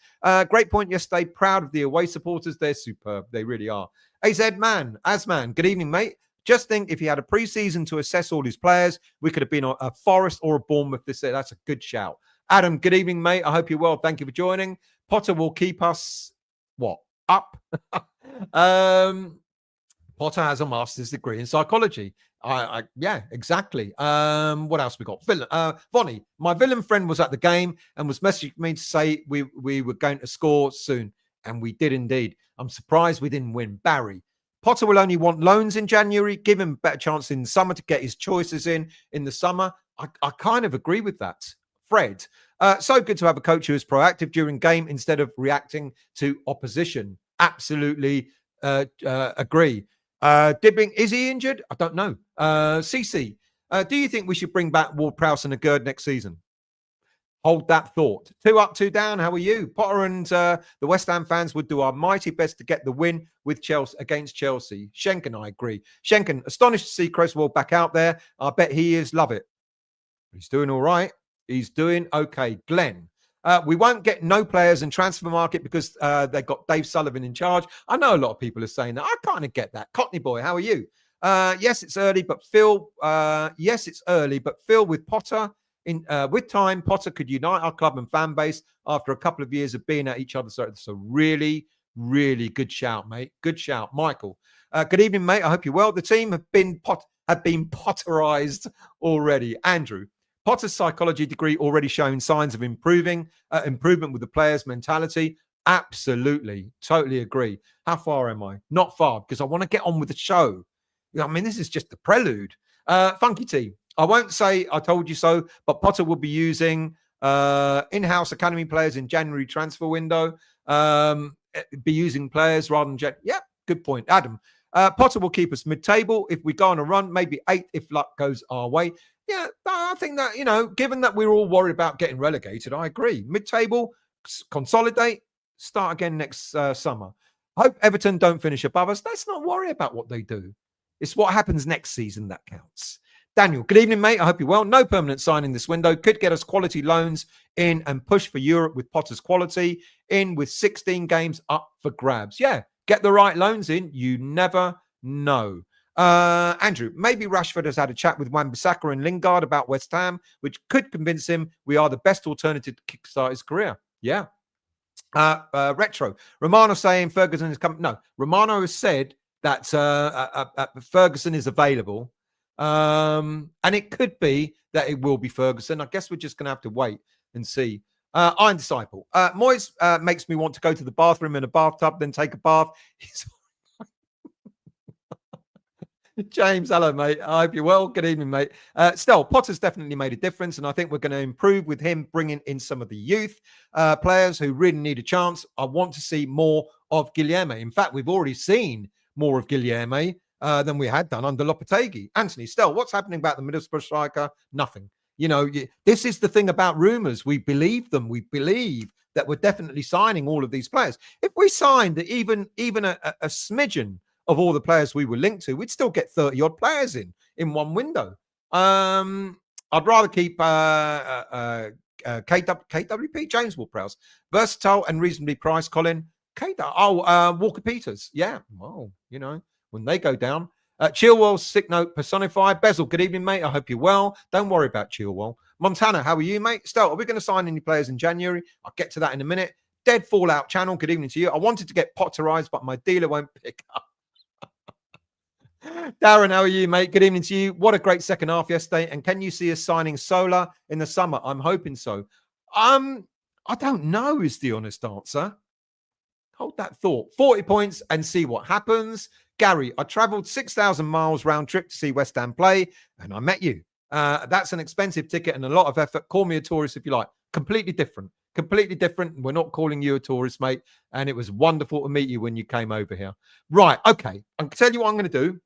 Great point yesterday. Proud of the away supporters. They're superb. They really are. AZ Man, Asman, good evening, mate. Just think if he had a pre-season to assess all his players, we could have been a Forest or a Bournemouth this year. That's a good shout. Adam, good evening, mate. I hope you're well. Thank you for joining. Potter will keep us, up? Potter has a master's degree in psychology. Yeah, exactly. What else we got? Vonnie, my villain friend was at the game and was messaging me to say we were going to score soon. And we did indeed. I'm surprised we didn't win. Barry, Potter will only want loans in January. Give him a better chance in the summer to get his choices in the summer. I kind of agree with that. Fred, so good to have a coach who is proactive during game instead of reacting to opposition. Absolutely agree. Dibbing, is he injured? I don't know. CC, do you think we should bring back Ward-Prowse and a Gerd next season? Hold that thought. 2 up, 2 down. How are you? Potter and the West Ham fans would do our mighty best to get the win with Chelsea against Chelsea. Schenken, I agree. Schenken, astonished to see Cresswell back out there. I bet he is. Love it. He's doing all right. He's doing okay. Glenn, we won't get no players in transfer market because they've got Dave Sullivan in charge. I know a lot of people are saying that. I kind of get that. Cockney boy, how are you? Yes, it's early, but Phil. With Potter. With time, Potter could unite our club and fan base after a couple of years of being at each other. So it's a really, really good shout, mate. Good shout. Michael, good evening, mate. I hope you're well. The team have been Potterized already. Andrew, Potter's psychology degree already showing signs of improvement with the players' mentality. Absolutely. Totally agree. How far am I? Not far, because I want to get on with the show. I mean, this is just the prelude. Funky T, I won't say I told you so, but Potter will be using in-house academy players in January transfer window. Be using players rather than yeah, good point. Adam, Potter will keep us mid-table. If we go on a run, maybe 8 if luck goes our way. Yeah, I think that, given that we're all worried about getting relegated, I agree. Mid-table, consolidate, start again next summer. Hope Everton don't finish above us. Let's not worry about what they do. It's what happens next season that counts. Daniel, good evening, mate. I hope you're well. No permanent signing this window. Could get us quality loans in and push for Europe with Potter's quality in with 16 games up for grabs. Yeah, get the right loans in. You never know. Andrew, maybe Rashford has had a chat with Wan-Bissaka and Lingard about West Ham, which could convince him we are the best alternative to kickstart his career. Yeah. Retro. Romano saying Ferguson is coming. No, Romano has said that Ferguson is available. And it could be that it will be Ferguson. I guess we're just going to have to wait and see. Iron Disciple. Moyes makes me want to go to the bathroom in a bathtub, then take a bath. James, hello, mate. I hope you're well. Good evening, mate. Still, Potter's definitely made a difference, and I think we're going to improve with him bringing in some of the youth players who really need a chance. I want to see more of Guilherme. In fact, we've already seen more of Guilherme than we had done under Lopetegui. Anthony, still, what's happening about the Middlesbrough striker? Nothing. You know, this is the thing about rumours. We believe them. We believe that we're definitely signing all of these players. If we signed even a smidgen of all the players we were linked to, we'd still get 30 odd players in one window. I'd rather keep KWP, James Ward-Prowse, versatile and reasonably priced. Colin, Walker Peters, yeah. Well, you know, when they go down. Chilwell, sick note personified. Bezel, good evening, mate. I hope you're well. Don't worry about Chilwell. Montana, how are you, mate? Still, are we going to sign any players in January? I'll get to that in a minute. Dead Fallout channel, good evening to you. I wanted to get Potterized, but my dealer won't pick up. Darren, how are you, mate? Good evening to you. What a great second half yesterday. And can you see us signing Solar in the summer? I'm hoping so. I don't know is the honest answer. Hold that thought. 40 points and see what happens. Gary, I travelled 6,000 miles round trip to see West Ham play, and I met you. That's an expensive ticket and a lot of effort. Call me a tourist if you like. Completely different. Completely different. We're not calling you a tourist, mate. And it was wonderful to meet you when you came over here. Right. Okay. I'm going to tell you what I'm going to do.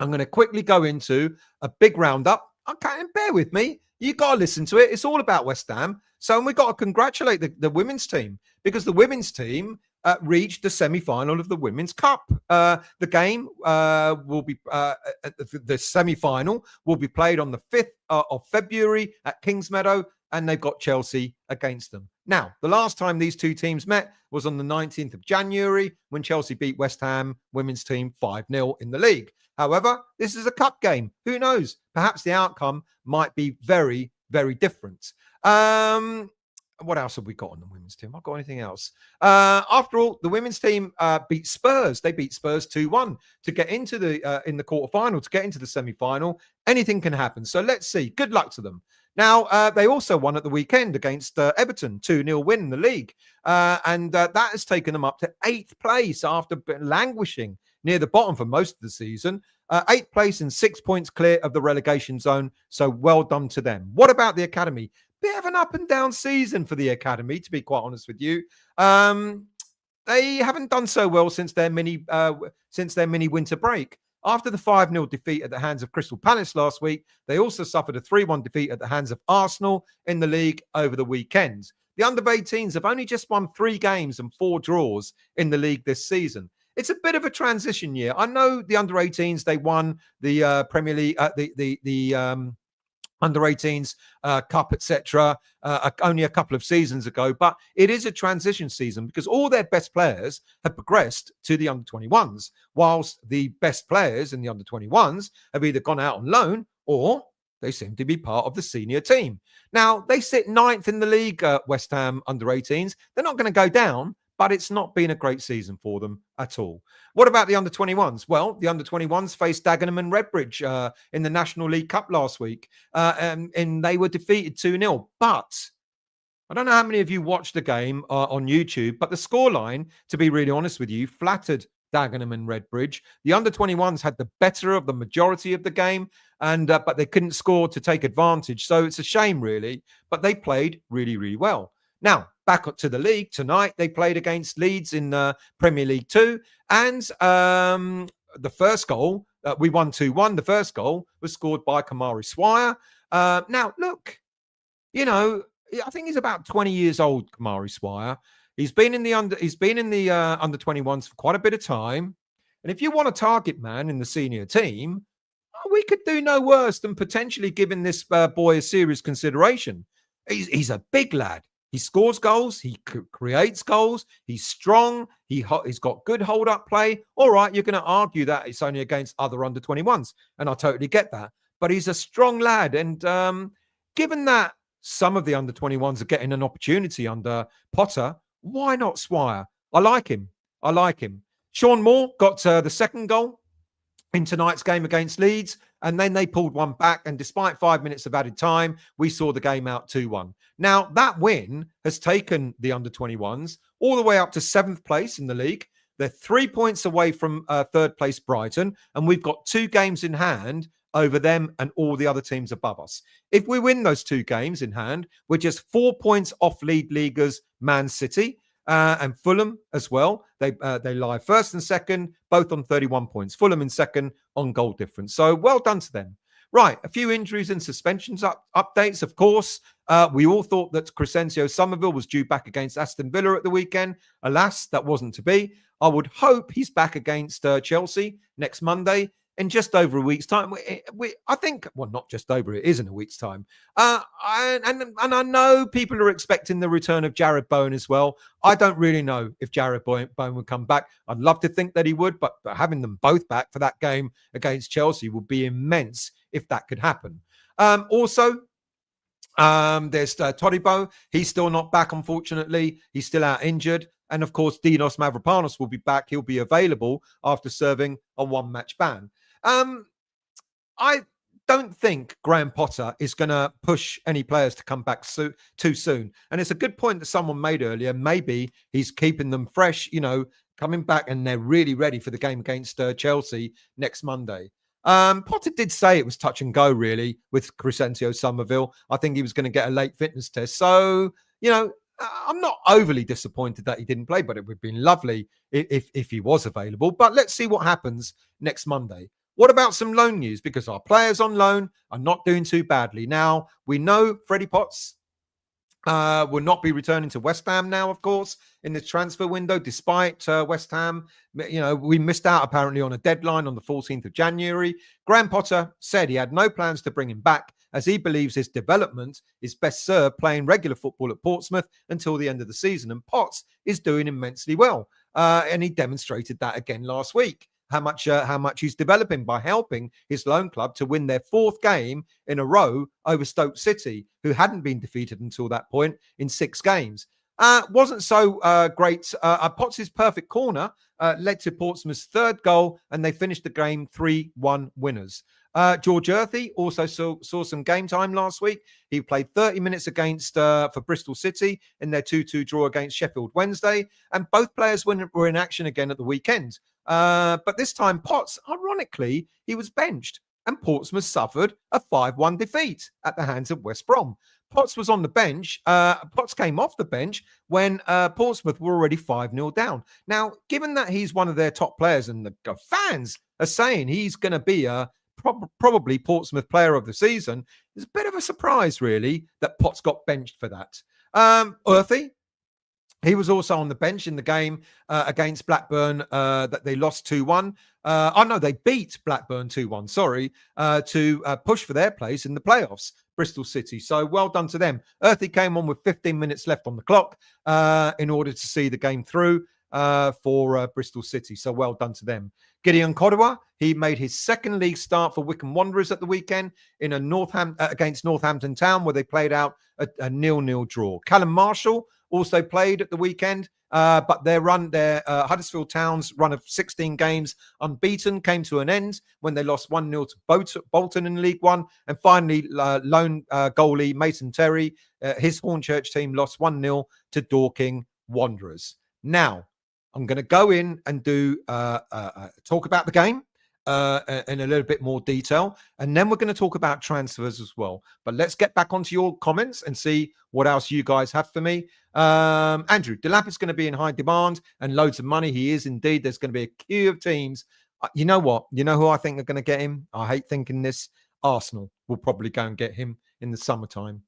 I'm going to quickly go into a big roundup. Okay, and bear with me. You got to listen to it. It's all about West Ham. So we've got to congratulate the women's team, because the women's team reached the semi-final of the Women's Cup. The game will be the semi-final will be played on the 5th of February at Kingsmeadow, and they've got Chelsea against them. Now, the last time these two teams met was on the 19th of January when Chelsea beat West Ham women's team 5-0 in the league. However, this is a cup game. Who knows? Perhaps the outcome might be very, very different. What else have we got on the women's team? I've got anything else? After all, the women's team beat Spurs. They beat Spurs 2-1 to get into the in the quarterfinal, to get into the semi-final. Anything can happen. So let's see. Good luck to them. Now, they also won at the weekend against Everton, 2-0 win in the league. And that has taken them up to 8th place after languishing near the bottom for most of the season. 8th place and 6 points clear of the relegation zone. So well done to them. What about the academy? Bit of an up and down season for the academy, to be quite honest with you. They haven't done so well since their mini winter break. After the 5-0 defeat at the hands of Crystal Palace last week, they also suffered a 3-1 defeat at the hands of Arsenal in the league over the weekend. The under-18s have only just won 3 games and 4 draws in the league this season. It's a bit of a transition year. I know the under-18s, they won the Premier League, the under-18s cup, etc. Only a couple of seasons ago, but it is a transition season because all their best players have progressed to the under-21s, whilst the best players in the under-21s have either gone out on loan or they seem to be part of the senior team. Now, they sit 9th in the league, West Ham under-18s. They're not going to go down, but it's not been a great season for them at all. What about the under-21s? Well, the under-21s faced Dagenham and Redbridge in the National League Cup last week, and they were defeated 2-0. But I don't know how many of you watched the game on YouTube, but the scoreline, to be really honest with you, flattered Dagenham and Redbridge. The under-21s had the better of the majority of the game, and but they couldn't score to take advantage. So it's a shame, really, but they played really, really well. Now, back up to the league tonight, they played against Leeds in Premier League 2. And the first goal, we won 2-1. The first goal was scored by Kamari Swire. Now, look, you know, I think he's about 20 years old, Kamari Swire. He's been in the under-21s for quite a bit of time. And if you want a target man in the senior team, we could do no worse than potentially giving this boy a serious consideration. He's a big lad. He scores goals. He creates goals. He's strong. He's got good hold-up play. All right, you're going to argue that it's only against other under-21s, and I totally get that. But he's a strong lad, and given that some of the under-21s are getting an opportunity under Potter, why not Swire? I like him. I like him. Sean Moore got the second goal in tonight's game against Leeds, and then they pulled one back, and despite 5 minutes of added time, we saw the game out 2-1. Now, that win has taken the under-21s all the way up to 7th place in the league. They're 3 points away from third place Brighton, and we've got 2 games in hand over them and all the other teams above us. If we win those 2 games in hand, we're just 4 points off lead leaguers Man City and Fulham as well. They lie first and second, both on 31 points. Fulham in second on goal difference. So well done to them. Right, a few injuries and suspensions updates, of course. We all thought that Crescencio Somerville was due back against Aston Villa at the weekend. Alas, that wasn't to be. I would hope he's back against Chelsea next Monday in just over a week's time. I think, well, not just over, it is in a week's time. And I know people are expecting the return of Jared Bowen as well. I don't really know if Jared Bowen would come back. I'd love to think that he would, but having them both back for that game against Chelsea would be immense if that could happen. Also, there's Todibo. He's still not back, unfortunately. He's still out injured. And of course, Dinos Mavropanos will be back. He'll be available after serving a 1-match ban. I don't think Graham Potter is going to push any players to come back too soon. And it's a good point that someone made earlier. Maybe he's keeping them fresh, coming back, and they're really ready for the game against Chelsea next Monday. Potter did say it was touch and go, really, with Crescencio Somerville. I think he was going to get a late fitness test. So, I'm not overly disappointed that he didn't play, but it would have been lovely if he was available. But let's see what happens next Monday. What about some loan news? Because our players on loan are not doing too badly. Now, we know Freddie Potts will not be returning to West Ham now, of course, in the transfer window, despite West Ham. We missed out apparently on a deadline on the 14th of January. Graham Potter said he had no plans to bring him back, as he believes his development is best served playing regular football at Portsmouth until the end of the season. And Potts is doing immensely well. And he demonstrated that again last week. How much he's developing by helping his loan club to win their 4th game in a row over Stoke City, who hadn't been defeated until that point in 6 games. Wasn't so great. Potts' perfect corner led to Portsmouth's 3rd goal, and they finished the game 3-1 winners. George Earthy also saw some game time last week. He played 30 minutes for Bristol City in their 2-2 draw against Sheffield Wednesday, and both players were in action again at the weekend. But this time, Potts, ironically, he was benched, and Portsmouth suffered a 5-1 defeat at the hands of West Brom. Potts was on the bench. Potts came off the bench when Portsmouth were already 5-0 down. Now, given that he's one of their top players and the fans are saying he's going to be probably Portsmouth player of the season, it's a bit of a surprise, really, that Potts got benched for that. Earthy, he was also on the bench in the game against Blackburn that they lost 2-1. They beat Blackburn 2-1, to push for their place in the playoffs, Bristol City. So well done to them. Earthy came on with 15 minutes left on the clock in order to see the game through for Bristol City. So well done to them. Gideon Kodua, he made his 2nd league start for Wycombe Wanderers at the weekend in a against Northampton Town, where they played out a 0-0 draw. Callum Marshall also played at the weekend, but their Huddersfield Town's run of 16 games unbeaten came to an end when they lost 1-0 to Bolton in League One. And finally, lone goalie Mason Terry, his Hornchurch team lost 1-0 to Dorking Wanderers. Now, I'm going to go in and do talk about the game in a little bit more detail, and then we're going to talk about transfers as well. But let's get back onto your comments and see what else you guys have for me. Andrew, Delap is going to be in high demand and loads of money. He is indeed. There's going to be a queue of teams. You know what? You know who I think are going to get him? I hate thinking this. Arsenal will probably go and get him in the summertime.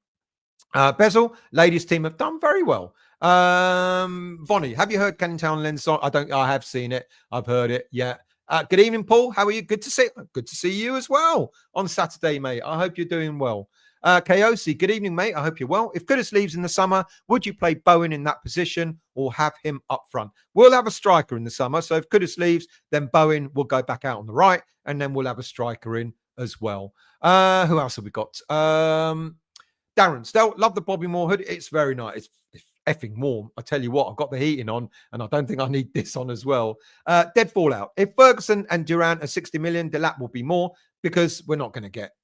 Bezel, ladies team have done very well. Vonnie, have you heard Canning Town Lens song? I have seen it. I've heard it. Yeah. Good evening, Paul. How are you? Good to see you as well on Saturday, mate. I hope you're doing well. Kayosi, good evening, mate. I hope you're well. If Kudus leaves in the summer, would you play Bowen in that position or have him up front? We'll have a striker in the summer. So if Kudus leaves, then Bowen will go back out on the right, and then we'll have a striker in as well. Who else have we got? Darren, still love the Bobby Moore hood. It's very nice. It's effing warm. I tell you what, I've got the heating on, and I don't think I need this on as well. Dead Fallout. If Ferguson and Durant are 60 million, Delap will be more, because we're not going to get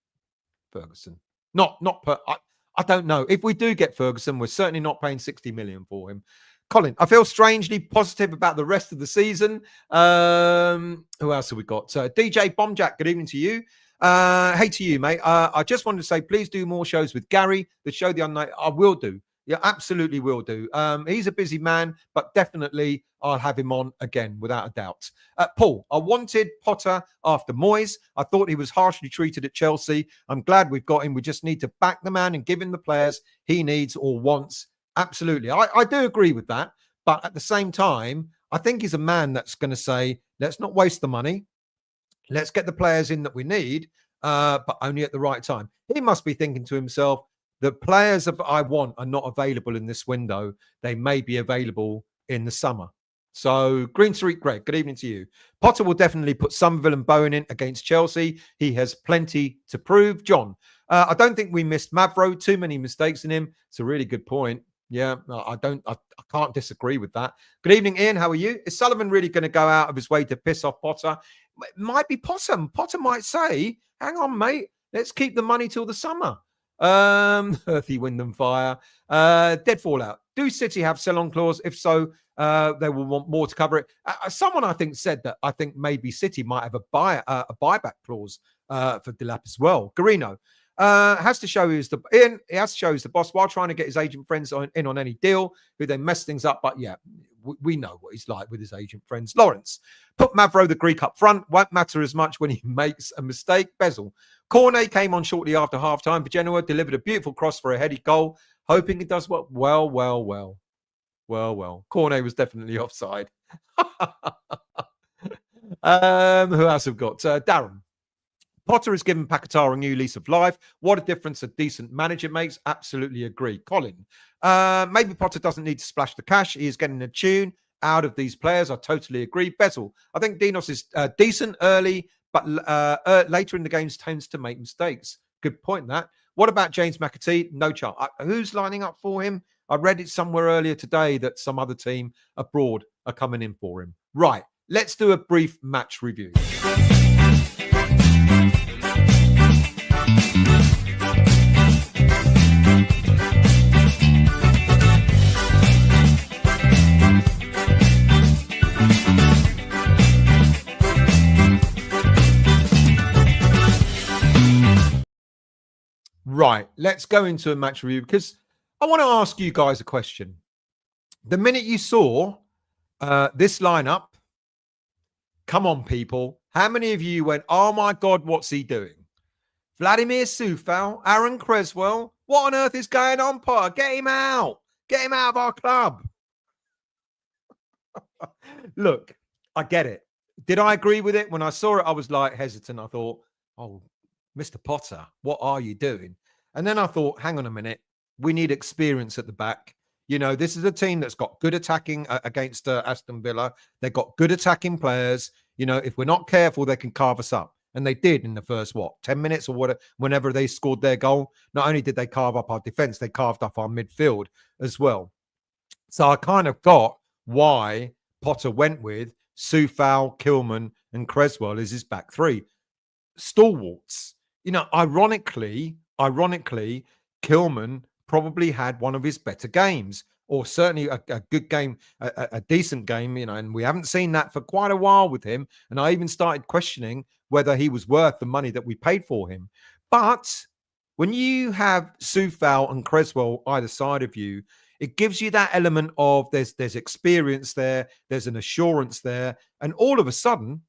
Ferguson. I don't know. If we do get Ferguson, we're certainly not paying 60 million for him. Colin, I feel strangely positive about the rest of the season. Who else have we got? DJ Bombjack, good evening to you. Hey to you, mate. I just wanted to say, please do more shows with Gary. The show the other night, I will do. Yeah, absolutely will do. He's a busy man, but definitely I'll have him on again, without a doubt. Paul, I wanted Potter after Moyes. I thought he was harshly treated at Chelsea. I'm glad we've got him. We just need to back the man and give him the players he needs or wants. Absolutely. I do agree with that. But at the same time, I think he's a man that's going to say, let's not waste the money. Let's get the players in that we need, but only at the right time. He must be thinking to himself, the players that I want are not available in this window. They may be available in the summer. So, Green Street Greg, good evening to you. Potter will definitely put Somerville and Bowen in against Chelsea. He has plenty to prove. John, I don't think we missed Mavro. Too many mistakes in him. It's a really good point. Yeah, I can't disagree with that. Good evening, Ian. How are you? Is Sullivan really going to go out of his way to piss off Potter? It might be Possum. Potter might say, hang on, mate. Let's keep the money till the summer. Earthy, wind and fire. Dead fallout. Do City have sell-on clause? If so, they will want more to cover it. Someone I think said that I think maybe City might have a buyback clause for Delap as well. Garino. Has to show who's the boss while trying to get his agent friends in on any deal who then mess things up. But yeah, we know what he's like with his agent friends. Lawrence, put Mavro the Greek up front. Won't matter as much when he makes a mistake. Bezel. Cornet came on shortly after half-time for Genoa, delivered a beautiful cross for a heady goal, hoping it does what? Well. Cornet was definitely offside. Who else have got? Darren. Potter has given Paquetá a new lease of life. What a difference a decent manager makes. Absolutely agree. Colin, maybe Potter doesn't need to splash the cash. He is getting a tune out of these players. I totally agree. Bezel, I think Dinos is decent early, but later in the games tends to make mistakes. Good point, that. What about James McAtee? No chance. Who's lining up for him? I read it somewhere earlier today that some other team abroad are coming in for him. Right. Let's do a brief match review. Right, let's go into a match review because I want to ask you guys a question. The minute you saw this lineup, come on, people. How many of you went, oh my God, what's he doing? Vladimir Soufal, Aaron Creswell. What on earth is going on, Potter? Get him out. Get him out of our club. Look, I get it. Did I agree with it? When I saw it, I was like hesitant. I thought, oh, Mr. Potter, what are you doing? And then I thought, hang on a minute. We need experience at the back. You know, this is a team that's got good attacking against Aston Villa. They've got good attacking players. You know, if we're not careful, they can carve us up. And they did in the first, 10 minutes or whatever, whenever they scored their goal. Not only did they carve up our defense, they carved up our midfield as well. So I kind of got why Potter went with Soufal, Kilman, and Creswell as his back three. Stalwarts. You know, ironically, Kilman probably had one of his better games, or certainly a good game, a decent game, you know, and we haven't seen that for quite a while with him. And I even started questioning whether he was worth the money that we paid for him. But when you have Soufal and Creswell either side of you, it gives you that element of there's experience there, there's an assurance there. And all of a sudden,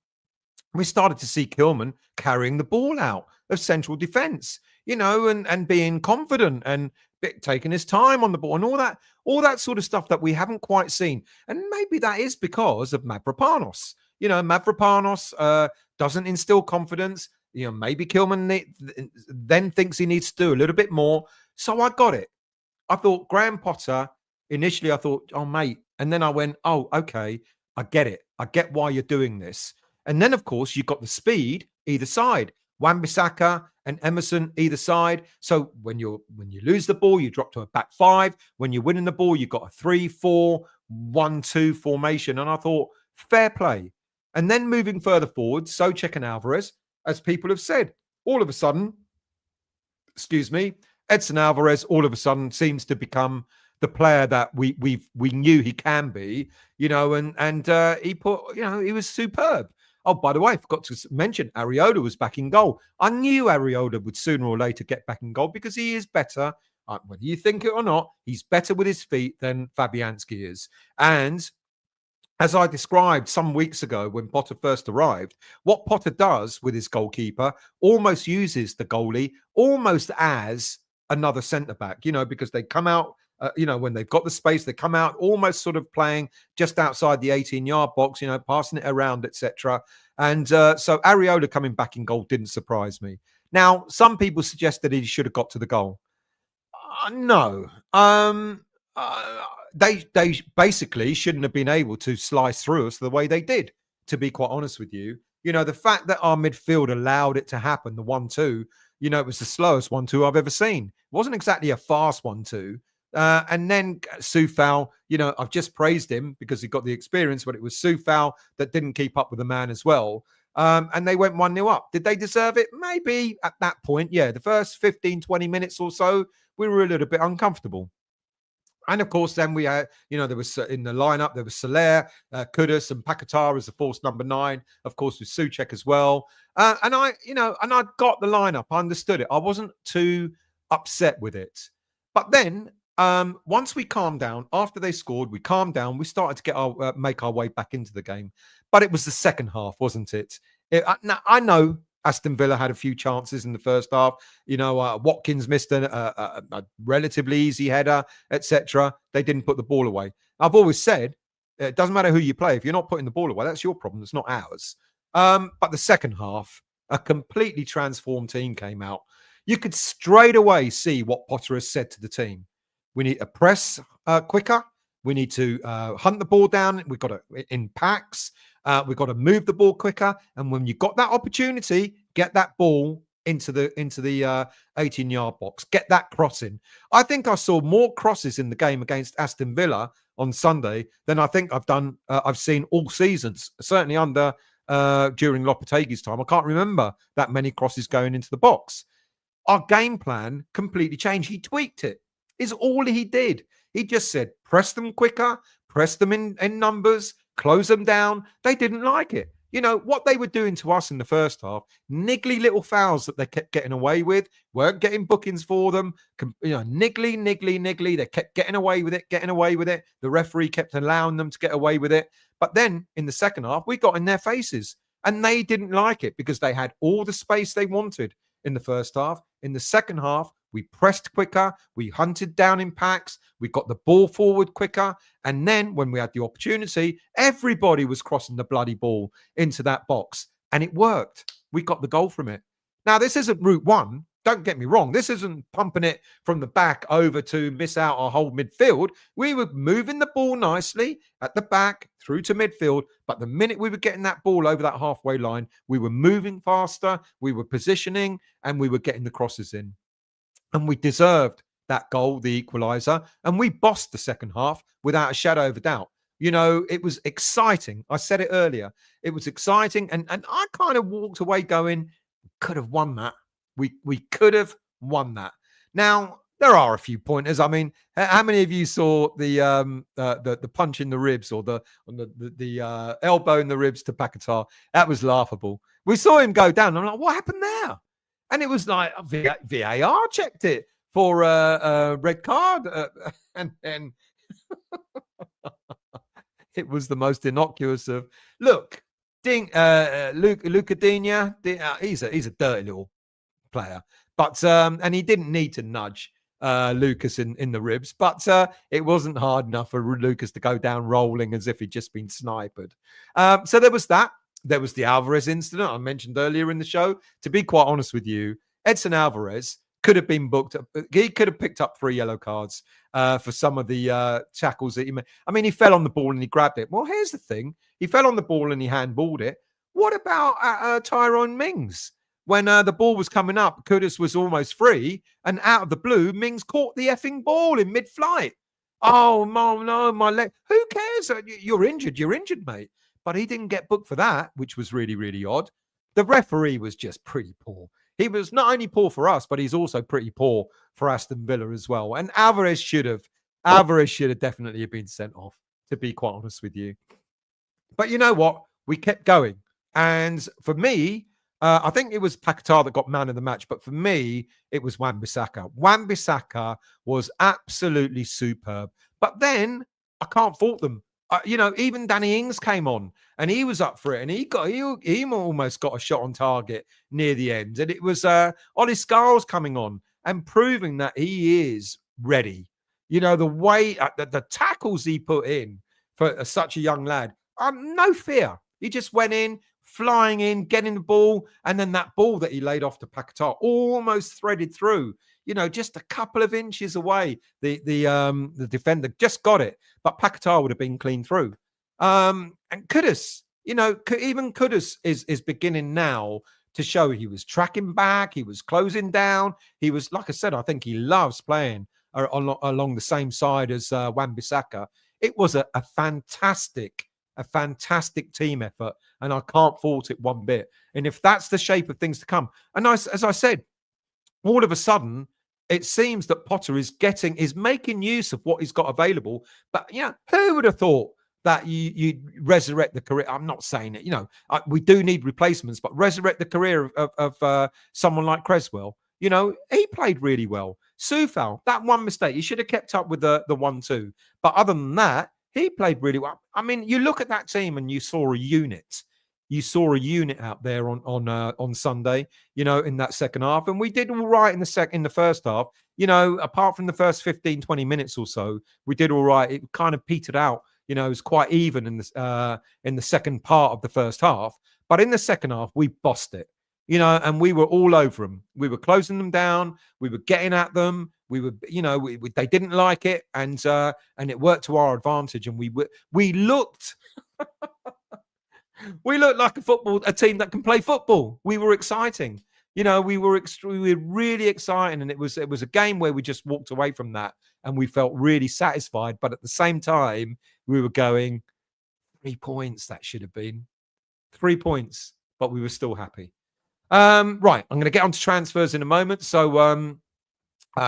we started to see Kilman carrying the ball out of central defense, you know, and being confident and taking his time on the ball and all that sort of stuff that we haven't quite seen. And maybe that is because of Mavropanos. You know, Mavropanos doesn't instill confidence. You know, maybe Kilman then thinks he needs to do a little bit more. So I got it. I thought Graham Potter, initially I thought, oh, mate. And then I went, oh, okay, I get it. I get why you're doing this. And then, of course, you've got the speed either side. Wan-Bissaka and Emerson either side. So when you lose the ball, you drop to a back five. When you're winning the ball, you've got a 3-4-1-2 formation. And I thought, fair play. And then moving further forward, Souček and Alvarez, as people have said, all of a sudden, Edson Alvarez all of a sudden seems to become the player that we knew he can be, you know, and he put, you know, he was superb. Oh, by the way, I forgot to mention Areola was back in goal. I knew Areola would sooner or later get back in goal because he is better. Whether you think it or not, he's better with his feet than Fabianski is. And as I described some weeks ago when Potter first arrived, what Potter does with his goalkeeper almost uses the goalie almost as another centre back, you know, because they come out, you know, when they've got the space, they come out almost sort of playing just outside the 18-yard box, you know, passing it around, etc. And so Areola coming back in goal didn't surprise me. Now, some people suggested he should have got to the goal. No. They basically shouldn't have been able to slice through us the way they did, to be quite honest with you. You know, the fact that our midfield allowed it to happen, the 1-2, you know, it was the slowest 1-2 I've ever seen. It wasn't exactly a fast 1-2. And then Soufal, you know, I've just praised him because he got the experience, but it was Soufal that didn't keep up with the man as well. And they went 1-0 up. Did they deserve it? Maybe at that point, yeah. The first 15, 20 minutes or so, we were a little bit uncomfortable. And of course, then we had, you know, there was in the lineup, there was Soler, Kudus, and Paquetá as the false number 9, of course, with Souček as well. And I got the lineup. I understood it. I wasn't too upset with it. But then once we calmed down, after they scored, we calmed down. We started to get make our way back into the game. But it was the second half, wasn't it? Now, I know Aston Villa had a few chances in the first half. You know, Watkins missed a relatively easy header, etc. They didn't put the ball away. I've always said, it doesn't matter who you play. If you're not putting the ball away, that's your problem. It's not ours. But the second half, a completely transformed team came out. You could straight away see what Potter has said to the team. We need to press quicker. We need to hunt the ball down. We've got to, in packs. We've got to move the ball quicker. And when you've got that opportunity, get that ball into the 18-yard box. Get that crossing. I think I saw more crosses in the game against Aston Villa on Sunday than I think I've seen all seasons. Certainly under during Lopetegui's time. I can't remember that many crosses going into the box. Our game plan completely changed. He tweaked it. Is all he did. He just said, press them quicker, press them in numbers, close them down. They didn't like it. You know, what they were doing to us in the first half, niggly little fouls that they kept getting away with, weren't getting bookings for them. You know, niggly. They kept getting away with it. The referee kept allowing them to get away with it. But then in the second half, we got in their faces and they didn't like it because they had all the space they wanted in the first half. In the second half, we pressed quicker. We hunted down in packs. We got the ball forward quicker. And then when we had the opportunity, everybody was crossing the bloody ball into that box. And it worked. We got the goal from it. Now, this isn't route one. Don't get me wrong. This isn't pumping it from the back over to miss out our whole midfield. We were moving the ball nicely at the back through to midfield. But the minute we were getting that ball over that halfway line, we were moving faster. We were positioning and we were getting the crosses in. And we deserved that goal, the equaliser. And we bossed the second half without a shadow of a doubt. You know, it was exciting. I said it earlier. It was exciting. And I kind of walked away going, could have won that. We could have won that. Now, there are a few pointers. I mean, how many of you saw the punch in the ribs or the elbow in the ribs to Paquetá? That was laughable. We saw him go down. I'm like, what happened there? And it was like VAR checked it for a red card. And then it was the most innocuous of, look, Luca Digne, he's a dirty little player. But, and he didn't need to nudge Lucas in the ribs, but it wasn't hard enough for Lucas to go down rolling as if he'd just been sniped. So there was that. There was the Alvarez incident I mentioned earlier in the show. To be quite honest with you, Edson Alvarez could have been booked. He could have picked up 3 yellow cards for some of the tackles that he made. I mean, he fell on the ball and he grabbed it. Well, here's the thing. He fell on the ball and he handballed it. What about Tyrone Mings? When the ball was coming up, Kudus was almost free. And out of the blue, Mings caught the effing ball in mid-flight. Oh, no, my leg. Who cares? You're injured, mate. But he didn't get booked for that, which was really, really odd. The referee was just pretty poor. He was not only poor for us, but he's also pretty poor for Aston Villa as well. And Alvarez should have Alvarez should have definitely been sent off, to be quite honest with you. But you know what? We kept going. And for me, I think it was Paquetá that got man of the match. But for me, it was Wan-Bissaka. Wan-Bissaka was absolutely superb. But then I can't fault them. Even Danny Ings came on and he was up for it, and he almost got a shot on target near the end. And it was Ollie Scarles coming on and proving that he is ready. The way the tackles he put in for such a young lad, no fear. He just went in, flying in, getting the ball, and then that ball that he laid off to Paquetá almost threaded through. Just a couple of inches away. The defender just got it, but Paquetá would have been clean through. And Kudus, even Kudus is beginning now to show he was tracking back, he was closing down. He was, like I said, I think he loves playing along the same side as Wan-Bissaka. It was a fantastic team effort, and I can't fault it one bit. And if that's the shape of things to come, and as I said, all of a sudden, it seems that Potter is making use of what he's got available. But who would have thought that you resurrect the career? I'm not saying it. We do need replacements, but resurrect the career of someone like Cresswell. He played really well. Soufal, that one mistake, he should have kept up with the 1-2. But other than that, he played really well. I mean, you look at that team and you saw a unit. You saw a unit out there on Sunday, in that second half. And we did all right in the first half. Apart from the first 15, 20 minutes or so, we did all right. It kind of petered out. It was quite even in the second part of the first half. But in the second half, we bossed it. And we were all over them. We were closing them down. We were getting at them. We were, they didn't like it, and it worked to our advantage. And we looked, we looked like a team that can play football. We were exciting. We were really exciting, and it was a game where we just walked away from that, and we felt really satisfied. But at the same time, we were going 3 points. That should have been 3 points, but we were still happy. Right, I'm going to get on to transfers in a moment. So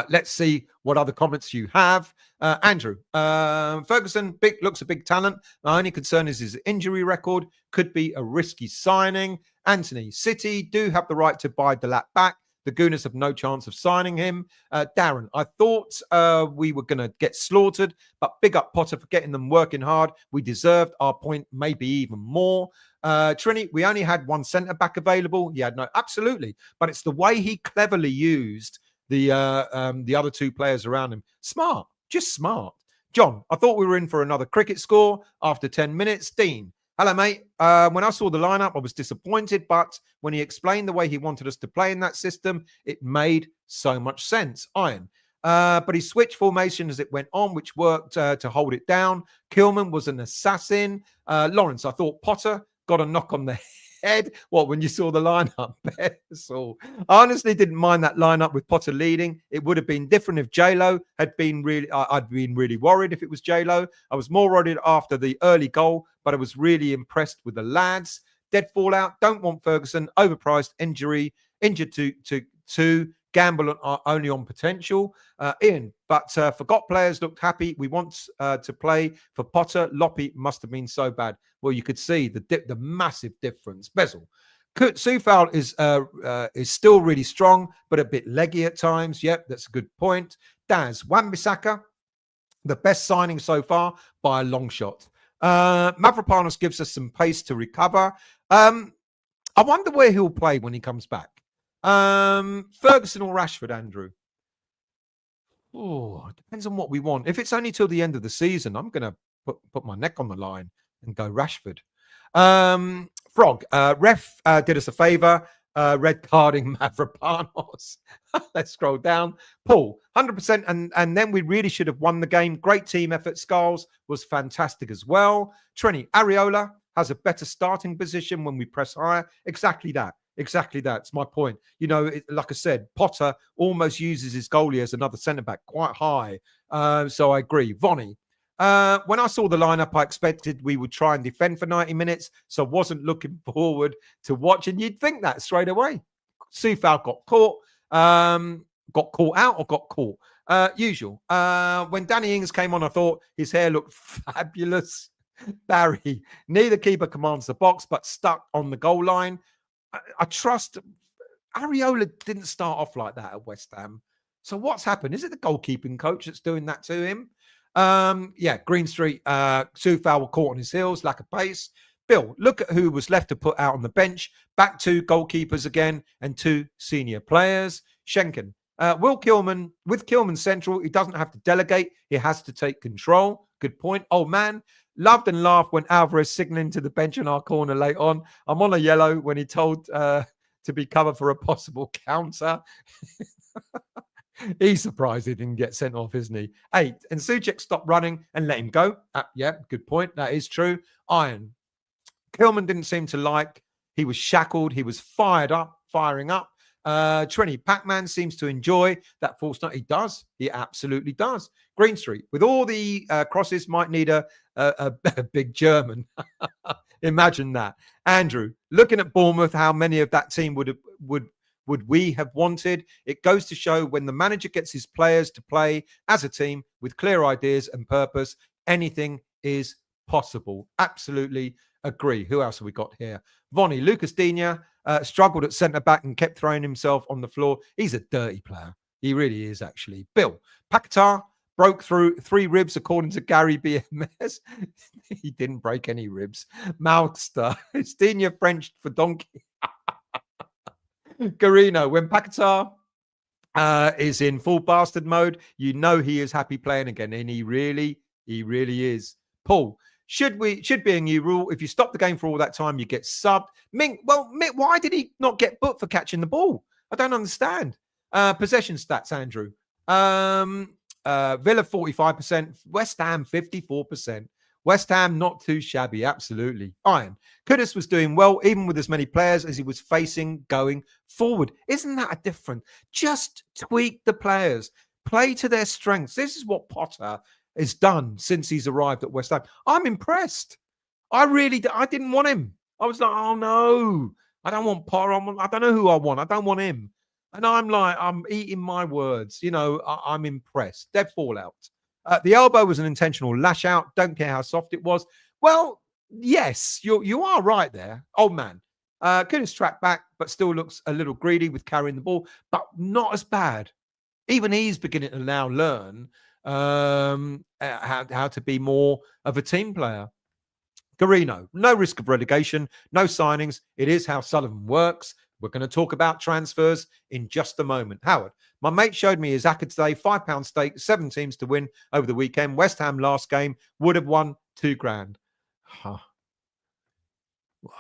let's see what other comments you have. Andrew, Ferguson looks a big talent. My only concern is his injury record. Could be a risky signing. Anthony, City do have the right to buy Delap back. The Gooners have no chance of signing him. Darren, I thought we were going to get slaughtered, but big up Potter for getting them working hard. We deserved our point, maybe even more. Trini, we only had one centre back available. Yeah, no, absolutely. But it's the way he cleverly used the other two players around him. Smart, just smart. John, I thought we were in for another cricket score after 10 minutes. Dean, hello, mate. When I saw the lineup, I was disappointed, but when he explained the way he wanted us to play in that system, it made so much sense. Iron. But he switched formation as it went on, which worked to hold it down. Kilman was an assassin. Lawrence, I thought Potter got a knock on the head. What, when you saw the lineup? So I honestly didn't mind that lineup with Potter leading. It would have been different if J-Lo had been really, I'd been really worried if it was J-Lo. I was more worried after the early goal, but I was really impressed with the lads. Dead fallout, don't want Ferguson, overpriced, injured to gamble only on potential. Ian, but forgot players looked happy. We want to play for Potter. Loppy must have been so bad. Well, you could see the massive difference. Bezel. Soufal is still really strong, but a bit leggy at times. Yep, that's a good point. Daz, Wan-Bissaka, the best signing so far by a long shot. Mavropanos gives us some pace to recover. I wonder where he'll play when he comes back. Ferguson or Rashford, Andrew? Oh, it depends on what we want. If it's only till the end of the season, I'm going to put my neck on the line and go Rashford. Frog, ref did us a favour, red carding Mavropanos. Let's scroll down. Paul, 100%, and then we really should have won the game. Great team effort. Scarles was fantastic as well. Trini, Areola has a better starting position when we press higher. Exactly that. Exactly that's my point. Like I said, Potter almost uses his goalie as another centre-back quite high. So I agree. Vonnie, when I saw the lineup, I expected we would try and defend for 90 minutes. So wasn't looking forward to watching. You'd think that straight away. Soufal got caught. Got caught out or got caught. Usual. When Danny Ings came on, I thought his hair looked fabulous. Barry, neither keeper commands the box, but stuck on the goal line. I trust Areola didn't start off like that at West Ham. So what's happened? Is it the goalkeeping coach that's doing that to him? Yeah, Green Street, Soufal were caught on his heels, lack of pace. Bill, look at who was left to put out on the bench. Back to goalkeepers again and 2 senior players. Schenken. With Kilman central, he doesn't have to delegate. He has to take control. Good point. Oh, man. Loved and laughed when Alvarez signaling to the bench in our corner late on. I'm on a yellow when he told to be covered for a possible counter. He's surprised he didn't get sent off, isn't he? 8. And Souček stopped running and let him go. Yeah, good point. That is true. Iron. Kilman didn't seem to like. He was shackled. He was firing up. Trini Pac-Man seems to enjoy that false start. He does. He absolutely does. Green Street, with all the crosses, might need a big German. Imagine that. Andrew, looking at Bournemouth, how many of that team would we have wanted? It goes to show when the manager gets his players to play as a team with clear ideas and purpose, anything is possible. Absolutely agree. Who else have we got here? Vonnie, Lucas Digne struggled at centre-back and kept throwing himself on the floor. He's a dirty player. He really is, actually. Bill, Paquetá broke through 3 ribs, according to Gary BMS. He didn't break any ribs. Malster, it's Digne French for donkey. Garino, when Paquetá is in full bastard mode, you know he is happy playing again, and he really is. Paul, should be a new rule. If you stop the game for all that time, you get subbed. Mink, why did he not get booked for catching the ball? I don't understand. Possession stats, Andrew. Villa 45%, West Ham 54%. West Ham not too shabby, absolutely. Iron. Kudus was doing well, even with as many players as he was facing going forward. Isn't that a difference? Just tweak the players. Play to their strengths. This is what Potter has done since he's arrived at West Ham. I'm impressed. I didn't want him. I was like, oh no, I don't want Potter. I don't know who I want. I don't want him. And I'm eating my words. You know, I'm impressed. Dead fallout. The elbow was an intentional lash out. Don't care how soft it was. Well, yes, you are right there. Old man. Couldn't track back, but still looks a little greedy with carrying the ball, but not as bad. Even he's beginning to now learn how to be more of a team player. Garino, no risk of relegation, no signings. It is how Sullivan works. We're going to talk about transfers in just a moment. Howard, my mate showed me his ACCA today, £5 stake, 7 teams to win over the weekend. West Ham last game would have won $2,000. Huh. Wow.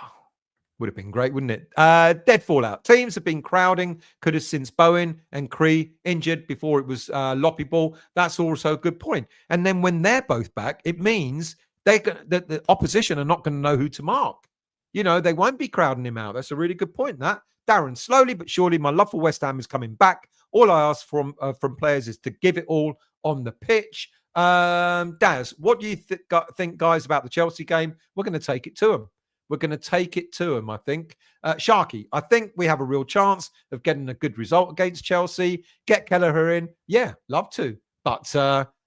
Would have been great, wouldn't it? Dead fallout. Teams have been crowding. Could have since Bowen and Cree injured before it was Loppy Ball. That's also a good point. And then when they're both back, it means the opposition are not going to know who to mark. You know, they won't be crowding him out. That's a really good point, that. Darren, slowly but surely, my love for West Ham is coming back. All I ask from players is to give it all on the pitch. Daz, what do you think, guys, about the Chelsea game? We're going to take it to them. We're going to take it to them, I think. Sharky, I think we have a real chance of getting a good result against Chelsea. Get Kelleher in. Yeah, love to. But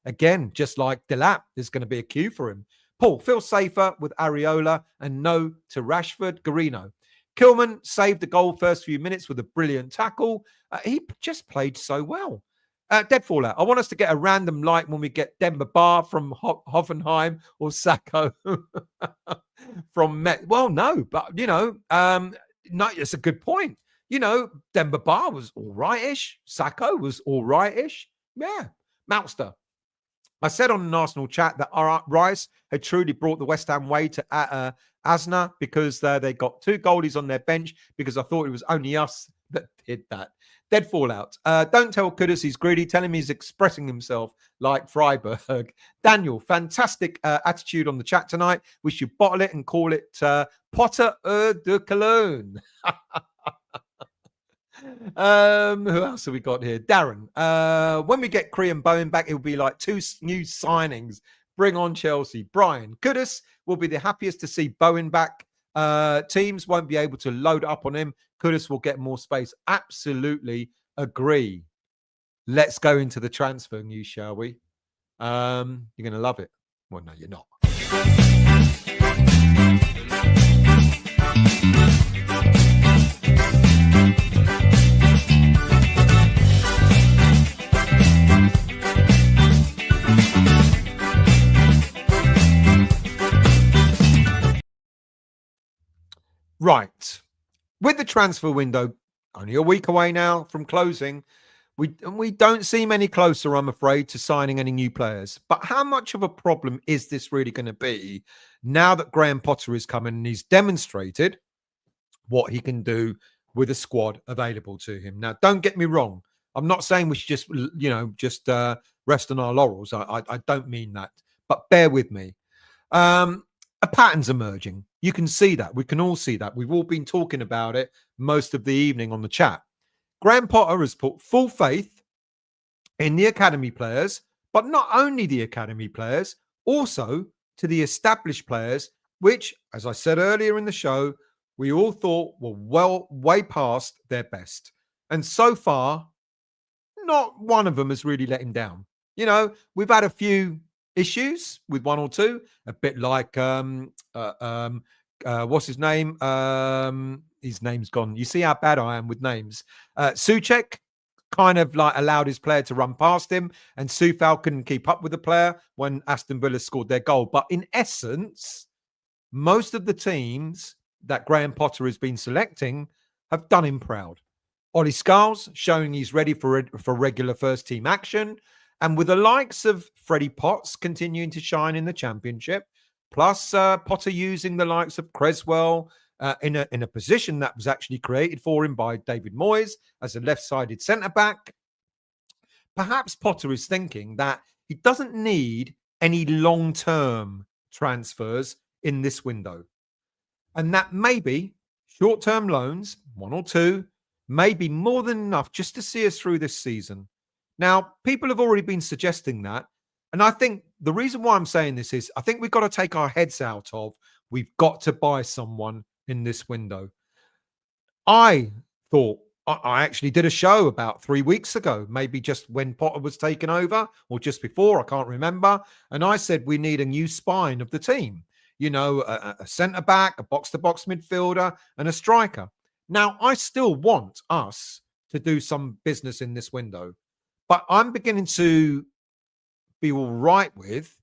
again, just like Delap, there's going to be a queue for him. Paul, feel safer with Areola and no to Rashford. Garino. Kilman saved the goal first few minutes with a brilliant tackle. He just played so well. Dead fallout. I want us to get a random like when we get Demba Ba from Hoffenheim or Sacco from Met. Well, no, but, you know, no, it's a good point. You know, Demba Ba was all right-ish. Sacco was all right-ish. Yeah. Malster. I said on an Arsenal chat that Rice had truly brought the West Ham way to Asna because they got 2 goalies on their bench because I thought it was only us that did that. Dead fallout. Don't tell Kudus he's greedy. Tell him he's expressing himself like Freiburg. Daniel, fantastic attitude on the chat tonight. We should bottle it and call it Potter de Cologne. Who else have we got here? Darren. When we get Cree and Bowen back, it'll be like 2 new signings. Bring on Chelsea. Brian. Kudus will be the happiest to see Bowen back. Teams won't be able to load up on him. Kudus will get more space. Absolutely agree. let's go into the transfer news, shall we? You're going to love it. Well, no, you're not. Right. With the transfer window only a week away now from closing, we don't seem any closer, I'm afraid, to signing any new players. But how much of a problem is this really going to be now that Graham Potter is coming and he's demonstrated what he can do with a squad available to him? Now, don't get me wrong. I'm not saying we should just rest on our laurels. I don't mean that. But bear with me. A pattern's emerging. You can see that. We can all see that. We've all been talking about it most of the evening on the chat. Graham Potter has put full faith in the academy players, but not only the academy players, also to the established players, which, as I said earlier in the show, we all thought were way past their best. And so far, not one of them has really let him down. You know, we've had a few issues with one or two, a bit like what's his name? His name's gone. You see how bad I am with names. Souček kind of like allowed his player to run past him, and Soufal couldn't keep up with the player when Aston Villa scored their goal. But in essence, most of the teams that Graham Potter has been selecting have done him proud. Ollie Scarles showing he's ready for regular first team action. And with the likes of Freddie Potts continuing to shine in the Championship, plus Potter using the likes of Creswell in a position that was actually created for him by David Moyes as a left-sided centre-back, perhaps Potter is thinking that he doesn't need any long-term transfers in this window. And that maybe short-term loans, one or two, may be more than enough just to see us through this season. Now, people have already been suggesting that. And I think the reason why I'm saying this is I think we've got to take our heads out of we've got to buy someone in this window. I thought I actually did a show about 3 weeks ago, maybe just when Potter was taken over or just before, I can't remember. And I said we need a new spine of the team, you know, a centre-back, a box-to-box midfielder and a striker. Now, I still want us to do some business in this window. But I'm beginning to be all right with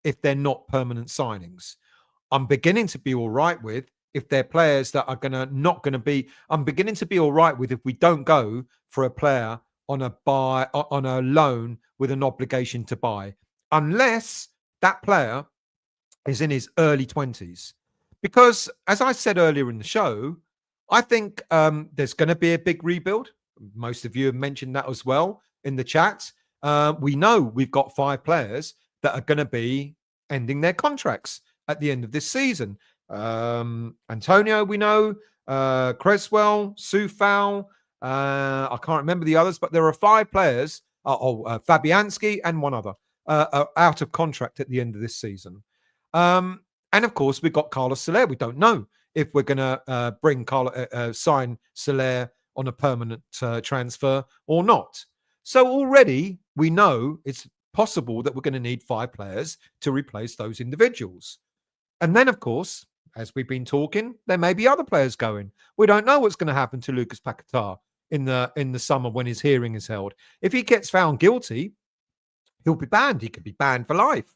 if they're not permanent signings. I'm beginning to be all right with if they're players that are not going to be. I'm beginning to be all right with if we don't go for a player on a loan with an obligation to buy, unless that player is in his early 20s. Because as I said earlier in the show, I think there's going to be a big rebuild. Most of you have mentioned that as well in the chat. We know we've got 5 players that are going to be ending their contracts at the end of this season. Antonio, we know, Creswell, Soufal, I can't remember the others, but there are 5 players, Fabianski and one other, are out of contract at the end of this season. And of course, we've got Carlos Soler. We don't know if we're going to sign Soler on a permanent transfer or not. So already we know it's possible that we're going to need 5 players to replace those individuals. And then, of course, as we've been talking, there may be other players going. We don't know what's going to happen to Lucas Paquetá in the summer when his hearing is held. If he gets found guilty, he'll be banned. He could be banned for life.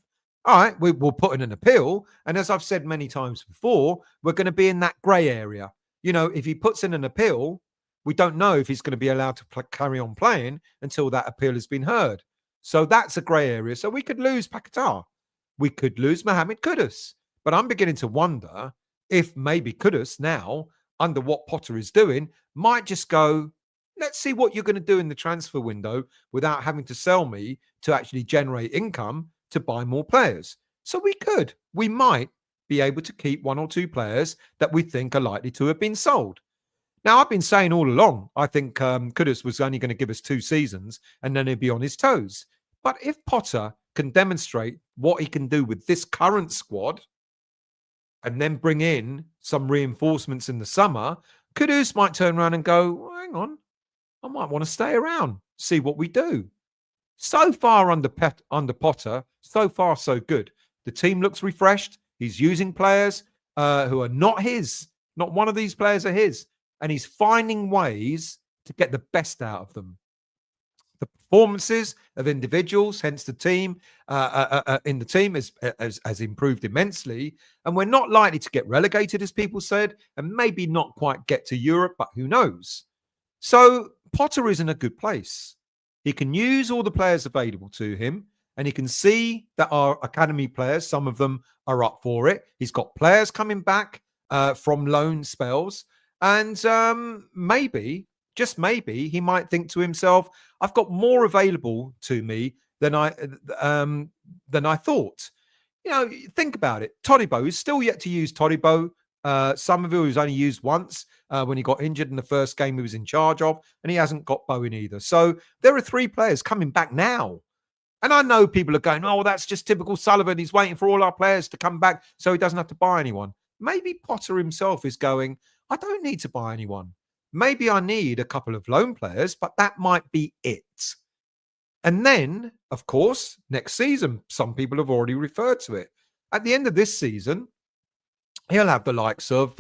All right, we'll put in an appeal. And as I've said many times before, we're going to be in that grey area. You know, if he puts in an appeal, we don't know if he's going to be allowed to carry on playing until that appeal has been heard. So that's a grey area. So we could lose Paquetá. We could lose Mohamed Kudus. But I'm beginning to wonder if maybe Kudus now, under what Potter is doing, might just go, let's see what you're going to do in the transfer window without having to sell me to actually generate income to buy more players. So we might be able to keep 1 or 2 players that we think are likely to have been sold. Now, I've been saying all along, I think Kudus was only going to give us 2 seasons and then he'd be on his toes. But if Potter can demonstrate what he can do with this current squad and then bring in some reinforcements in the summer, Kudus might turn around and go, well, hang on, I might want to stay around, see what we do. So far under Potter, so far so good. The team looks refreshed. He's using players who are not his. Not one of these players are his. And he's finding ways to get the best out of them. The performances of individuals, hence the team in the team has improved immensely. And we're not likely to get relegated, as people said, and maybe not quite get to Europe, but who knows? So Potter is in a good place. He can use all the players available to him, and he can see that our academy players, some of them are up for it. He's got players coming back from loan spells, and maybe, just maybe, he might think to himself, "I've got more available to me than I thought." You know, think about it. Todibo is still yet to use Todibo. Somerville was only used once when he got injured in the first game he was in charge of, and he hasn't got Bowen either. So there are 3 players coming back now. And I know people are going, "Oh, that's just typical Sullivan. He's waiting for all our players to come back so he doesn't have to buy anyone." Maybe Potter himself is going, "I don't need to buy anyone. Maybe I need a couple of loan players, but that might be it." And then, of course, next season, some people have already referred to it. At the end of this season, he'll have the likes of,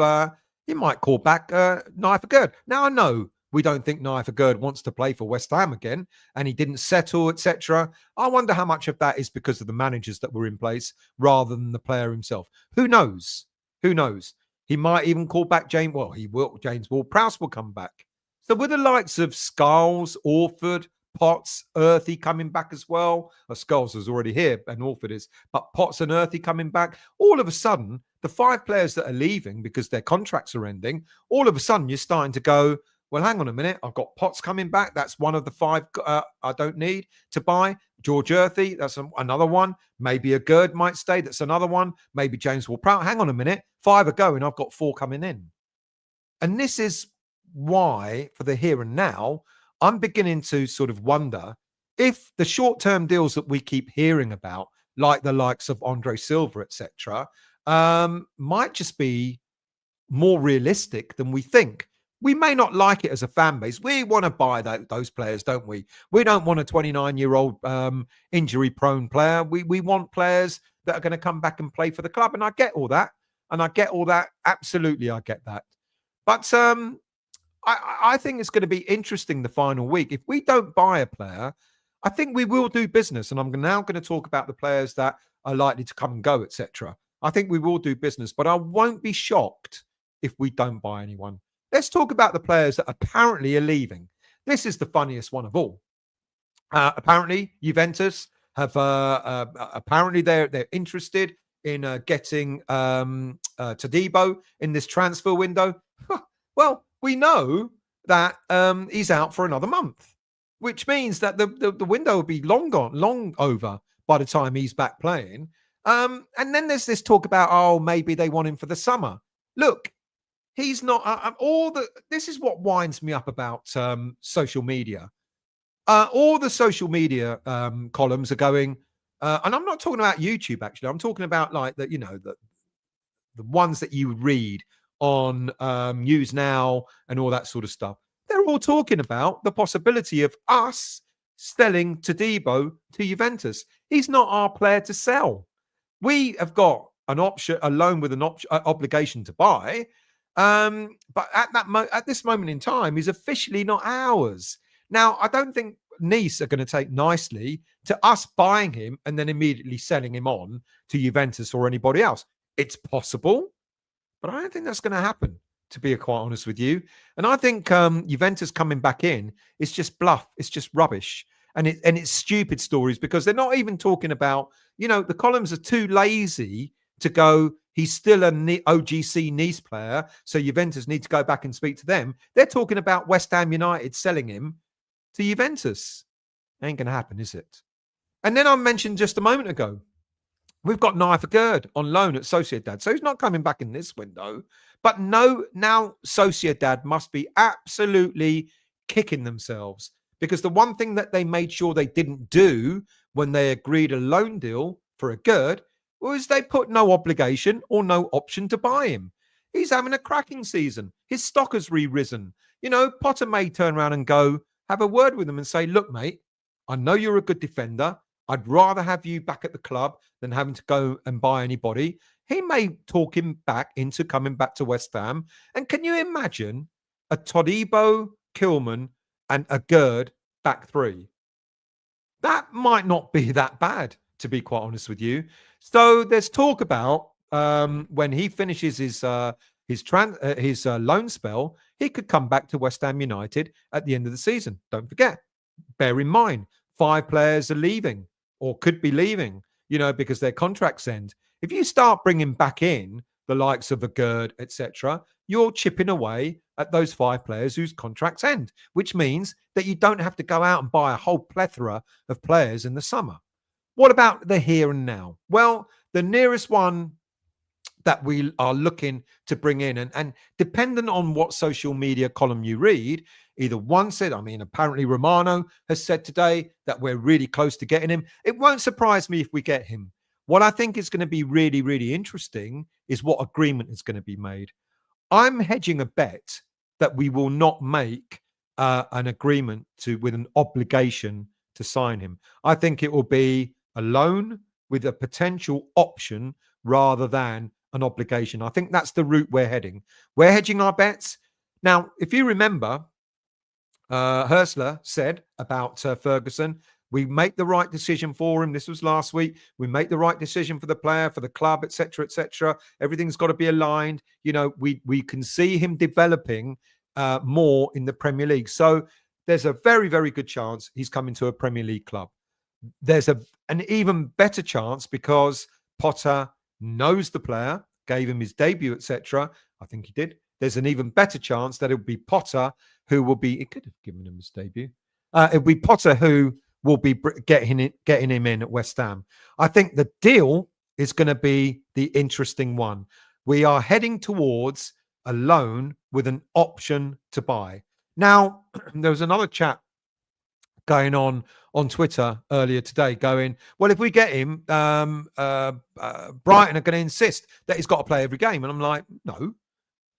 he might call back Nigel Gerd. Now, I know we don't think Nigel Gerd wants to play for West Ham again, and he didn't settle, etc. I wonder how much of that is because of the managers that were in place rather than the player himself. Who knows? Who knows? He might even call back James. Well, he will. James Ward-Prowse will come back. So with the likes of Scarles, Orford, Potts, Earthy coming back as well. Scarles is already here, and Orford is. But Potts and Earthy coming back. All of a sudden, the 5 players that are leaving because their contracts are ending, all of a sudden you're starting to go, well, hang on a minute. I've got Potts coming back. That's one of the 5 I don't need to buy. George Earthy, that's another one. Maybe a Gerd might stay. That's another one. Maybe James Ward-Prowse. Hang on a minute. 5 are going. I've got 4 coming in. And this is why, for the here and now, I'm beginning to sort of wonder if the short-term deals that we keep hearing about, like the likes of Andre Silva, etc., might just be more realistic than we think. We may not like it as a fan base. We want to buy those players, don't we? We don't want a 29-year-old injury-prone player. We want players that are going to come back and play for the club. And I get all that. Absolutely, I get that. But I think it's going to be interesting the final week. If we don't buy a player, I think we will do business. And I'm now going to talk about the players that are likely to come and go, etc. I think we will do business, but I won't be shocked if we don't buy anyone. Let's talk about the players that apparently are leaving. This is the funniest one of all. Apparently, Juventus have apparently they're interested in getting Todibo in this transfer window. Well, we know that he's out for another month, which means that the window will be long over by the time he's back playing. And then there's this talk about, oh, maybe they want him for the summer. Look, he's not this is what winds me up about social media. All the social media columns are going, and I'm not talking about YouTube, actually. I'm talking about like the ones that you read on News Now and all that sort of stuff. They're all talking about the possibility of us selling Todibo to Juventus. He's not our player to sell. We have got an option, a loan with an obligation to buy. But at this moment in time, he's officially not ours. Now, I don't think Nice are going to take nicely to us buying him and then immediately selling him on to Juventus or anybody else. It's possible, but I don't think that's going to happen, to be quite honest with you. And I think Juventus coming back in is just bluff. It's just rubbish. And it's stupid stories because they're not even talking about, the columns are too lazy to go, he's still an OGC Nice player, so Juventus need to go back and speak to them. They're talking about West Ham United selling him to Juventus. Ain't going to happen, is it? And then I mentioned just a moment ago, we've got Nigel Gerd on loan at Sociedad. So he's not coming back in this window. But no, now Sociedad must be absolutely kicking themselves because the one thing that they made sure they didn't do when they agreed a loan deal for a Gerd was they put no obligation or no option to buy him. He's having a cracking season. His stock has re-risen. Potter may turn around and go, have a word with him and say, look, mate, I know you're a good defender. I'd rather have you back at the club than having to go and buy anybody. He may talk him back into coming back to West Ham. And can you imagine a Todibo, Kilman, and a Gerd back three? That might not be that bad, to be quite honest with you. So there's talk about when he finishes his loan spell, he could come back to West Ham United at the end of the season. Don't forget, bear in mind, 5 players are leaving or could be leaving, because their contracts end. If you start bringing back in the likes of a Gerd, etc., you're chipping away at those 5 players whose contracts end, which means that you don't have to go out and buy a whole plethora of players in the summer. What about the here and now? Well, the nearest one that we are looking to bring in, and dependent on what social media column you read, either one said, apparently Romano has said today that we're really close to getting him. It won't surprise me if we get him. What I think is going to be really, really interesting is what agreement is going to be made. I'm hedging a bet that we will not make an agreement with an obligation to sign him. I think it will be a loan with a potential option rather than an obligation. I think that's the route we're heading. We're hedging our bets. Now, if you remember, Hurstler said about Ferguson, we make the right decision for him. This was last week. We make the right decision for the player, for the club, etc., etc. Everything's got to be aligned. We can see him developing more in the Premier League. So there's a very, very good chance he's coming to a Premier League club. There's an even better chance because Potter knows the player, gave him his debut, etc. I think he did. There's an even better chance that it would be Potter who will be. It could have given him his debut. It would be Potter who will be getting him in at West Ham. I think the deal is going to be the interesting one. We are heading towards a loan with an option to buy. Now, there was another chat going on Twitter earlier today going, well, if we get him, Brighton are going to insist that he's got to play every game. And I'm like, no,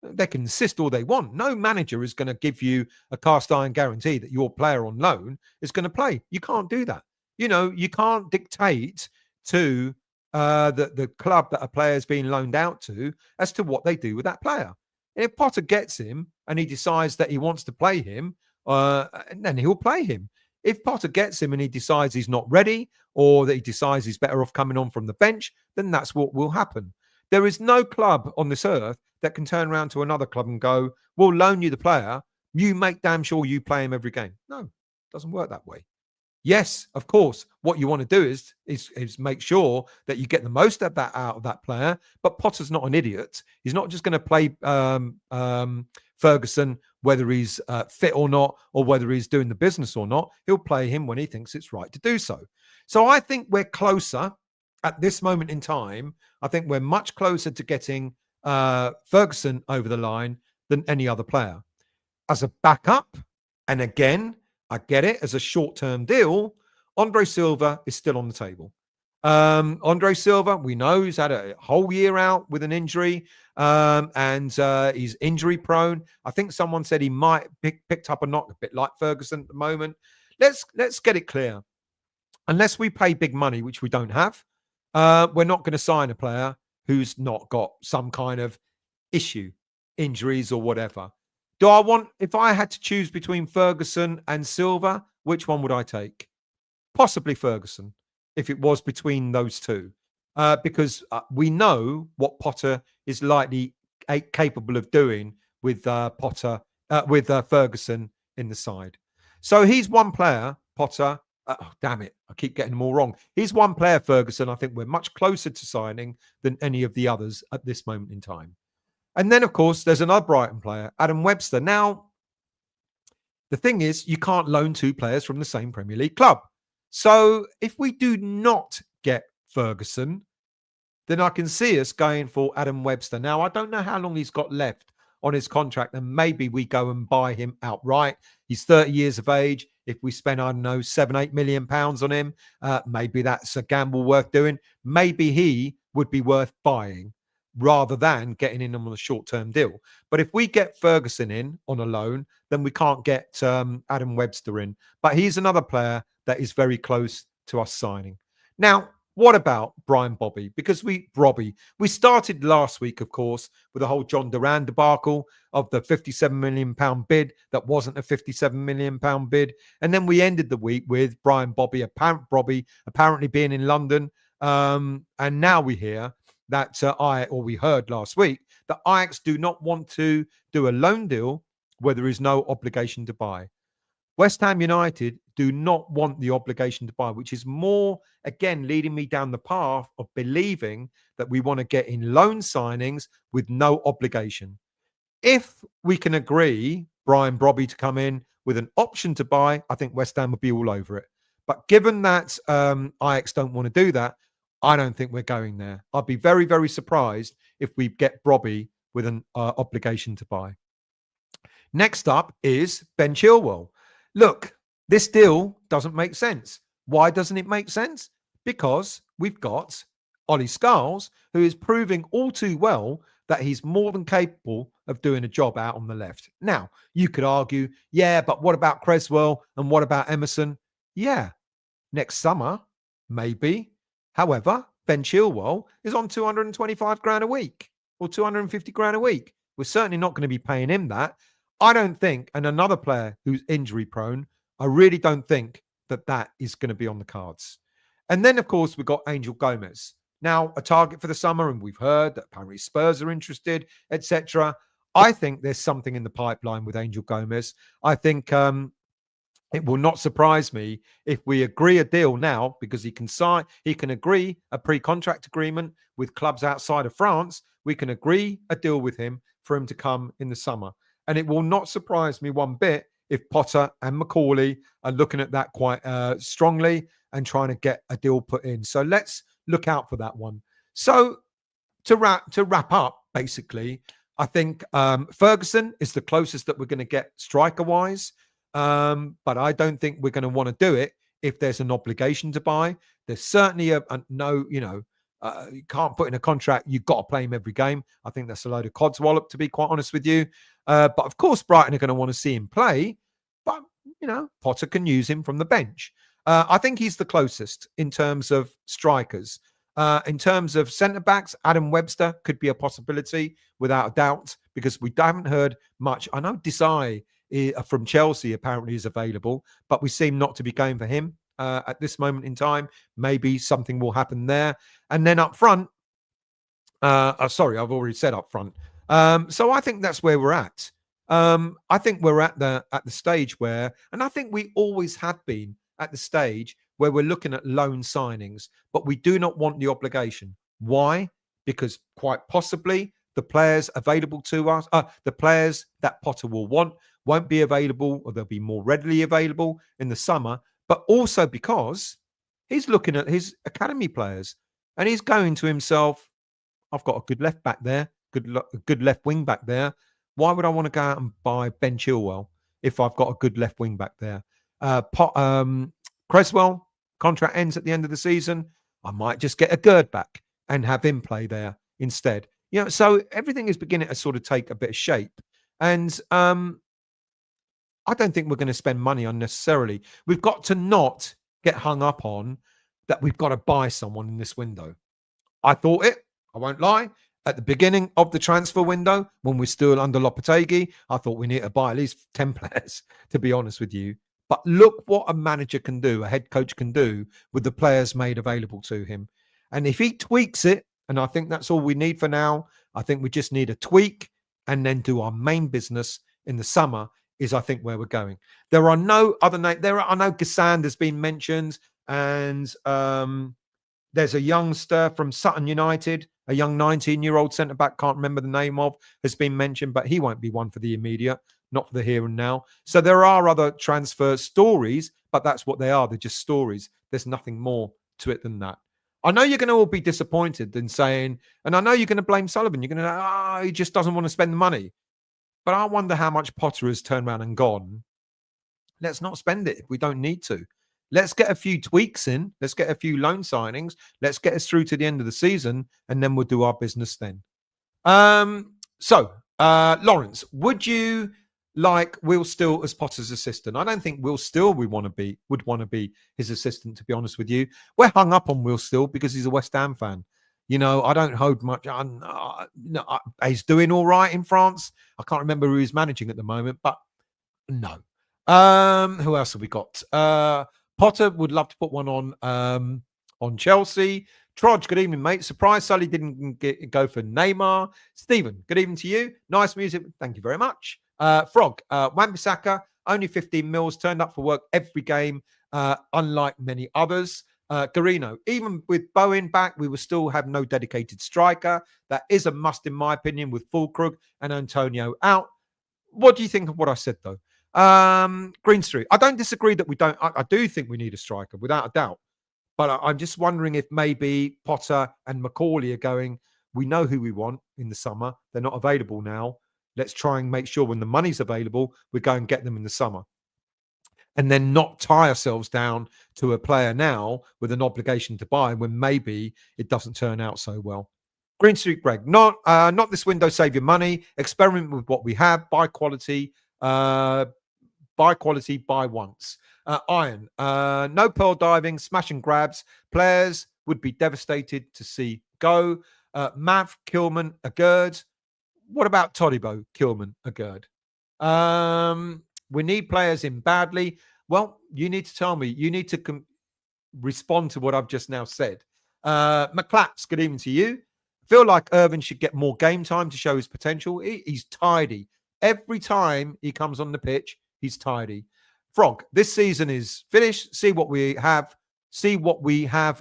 they can insist all they want. No manager is going to give you a cast iron guarantee that your player on loan is going to play. You can't do that. You can't dictate to the club that a player is being loaned out to as to what they do with that player. And if Potter gets him and he decides that he wants to play him, then he'll play him. If Potter gets him and he decides he's not ready or that he decides he's better off coming on from the bench, then that's what will happen. There is no club on this earth that can turn around to another club and go, we'll loan you the player. You make damn sure you play him every game. No, it doesn't work that way. Yes, of course, what you want to do is make sure that you get the most of that out of that player. But Potter's not an idiot. He's not just going to play Ferguson, whether he's fit or not, or whether he's doing the business or not. He'll play him when he thinks it's right to do so. So I think we're closer at this moment in time. I think we're much closer to getting Ferguson over the line than any other player. As a backup, and again, I get it, as a short-term deal, Andre Silva is still on the table. Andre Silva, we know he's had a whole year out with an injury, and he's injury prone. I think someone said he might picked up a knock, a bit like Ferguson at the moment. Let's get it clear. Unless we pay big money, which we don't have, we're not going to sign a player who's not got some kind of issue, injuries or whatever. If I had to choose between Ferguson and Silva, which one would I take? Possibly Ferguson, if it was between those two, because we know what Potter is likely capable of doing with Ferguson in the side. So he's one player, Potter. Damn it, I keep getting them all wrong. He's one player, Ferguson. I think we're much closer to signing than any of the others at this moment in time. And then, of course, there's another Brighton player, Adam Webster. Now, the thing is, you can't loan 2 players from the same Premier League club. So if we do not get Ferguson, then I can see us going for Adam Webster. Now, I don't know how long he's got left on his contract, and maybe we go and buy him outright. He's 30 years of age. If we spend, I don't know, £7-8 million on him, maybe that's a gamble worth doing. Maybe he would be worth buying. rather than getting in on a short-term deal. But if we get Ferguson in on a loan, then we can't get Adam Webster in. But he's another player that is very close to us signing. Now, what about Brian Bobby? Because we started last week, of course, with the whole John Duran debacle of the £57 million bid that wasn't a £57 million bid. And then we ended the week with Brian Bobby, apparently being in London. And now we hear that we heard last week that Ajax do not want to do a loan deal where there is no obligation to buy. West Ham United do not want the obligation to buy, which is more, again, leading me down the path of believing that we want to get in loan signings with no obligation. If we can agree Brian Bobby to come in with an option to buy, I think West Ham would be all over it. But given that Ajax don't want to do that, I don't think we're going there. I'd be very, very surprised if we get Bobby with an obligation to buy. Next up is Ben Chilwell. Look, this deal doesn't make sense. Why doesn't it make sense? Because we've got Ollie Scarles, who is proving all too well that he's more than capable of doing a job out on the left. Now, you could argue, yeah, but what about Cresswell and what about Emerson? Yeah, next summer, maybe. However, Ben Chilwell is on 225 grand a week or 250 grand a week. We're certainly not going to be paying him that. I don't think, and another player who's injury prone, I really don't think that is going to be on the cards. And then, of course, we've got Angel Gomez. Now, a target for the summer, and we've heard that apparently Spurs are interested, etc. I think there's something in the pipeline with Angel Gomez. I think it will not surprise me if we agree a deal now, because he can agree a pre-contract agreement with clubs outside of France. We can agree a deal with him for him to come in the summer. And it will not surprise me one bit if Potter and McCauley are looking at that quite strongly and trying to get a deal put in. So let's look out for that one. So to wrap up, basically, I think Ferguson is the closest that we're going to get striker-wise. But I don't think we're going to want to do it if there's an obligation to buy. There's certainly you can't put in a contract, you've got to play him every game. I think that's a load of codswallop, to be quite honest with you. But of course, Brighton are going to want to see him play. But, Potter can use him from the bench. I think he's the closest in terms of strikers. In terms of centre-backs, Adam Webster could be a possibility, without a doubt, because we haven't heard much. I know Desai from Chelsea apparently is available, but we seem not to be going for him at this moment in time. Maybe something will happen there. And then up front, I've already said up front. So I think that's where we're at. I think we're at the stage where, and I think we always have been at the stage where we're looking at loan signings, but we do not want the obligation. Why? Because quite possibly the players available to us, the players that Potter will want, won't be available, or they'll be more readily available in the summer, but also because he's looking at his academy players and he's going to himself, I've got a good left back there, good left wing back there. Why would I want to go out and buy Ben Chilwell if I've got a good left wing back there? Cresswell, contract ends at the end of the season. I might just get a Gerd back and have him play there instead. So everything is beginning to sort of take a bit of shape. And I don't think we're going to spend money unnecessarily. We've got to not get hung up on that we've got to buy someone in this window. I thought it, I won't lie. At the beginning of the transfer window, when we're still under Lopetegui, I thought we need to buy at least 10 players, to be honest with you. But look what a manager can do, a head coach can do with the players made available to him. And if he tweaks it, and I think that's all we need for now, I think we just need a tweak and then do our main business in the summer is, I think, where we're going. There are no other names. I know Gassand has been mentioned, and there's a youngster from Sutton United, a young 19-year-old centre-back, can't remember the name of, has been mentioned, but he won't be one for the immediate, not for the here and now. So there are other transfer stories, but that's what they are. They're just stories. There's nothing more to it than that. I know you're going to all be disappointed in saying, and I know you're going to blame Sullivan. You're going to, he just doesn't want to spend the money. But I wonder how much Potter has turned around and gone, let's not spend it if we don't need to. Let's get a few tweaks in. Let's get a few loan signings. Let's get us through to the end of the season, and then we'll do our business then. Lawrence, would you like Will Still as Potter's assistant? I don't think Will Still would want to be his assistant, to be honest with you. We're hung up on Will Still because he's a West Ham fan. I don't hold much. He's doing all right in France. I can't remember who he's managing at the moment, but no. Who else have we got? Potter would love to put one on Chelsea. Trodge, good evening, mate. Surprised Sully didn't go for Neymar. Stephen, good evening to you. Nice music. Thank you very much. Frog, Wan-Bissaka, only 15 mils, turned up for work every game, unlike many others. Garino, even with Bowen back, we will still have no dedicated striker. That is a must, in my opinion, with Fulkrug and Antonio out. What do you think of what I said, though? Green Street, I don't disagree that we don't. I do think we need a striker, without a doubt. But I'm just wondering if maybe Potter and McCauley are going, we know who we want in the summer. They're not available now. Let's try and make sure when the money's available, we go and get them in the summer. And then not tie ourselves down to a player now with an obligation to buy when maybe it doesn't turn out so well. Green Street Greg, not this window, save your money. Experiment with what we have. Buy quality, buy once. Iron, no pearl diving, smash and grabs. Players would be devastated to see go. Mav, Kilman, Agurd. What about Todibo, Kilman, Agurd? We need players in badly. Well, you need to tell me. You need to respond to what I've just now said. McClaps, good evening to you. Feel like Irvin should get more game time to show his potential. He's tidy. Every time he comes on the pitch, he's tidy. Frog, this season is finished. See what we have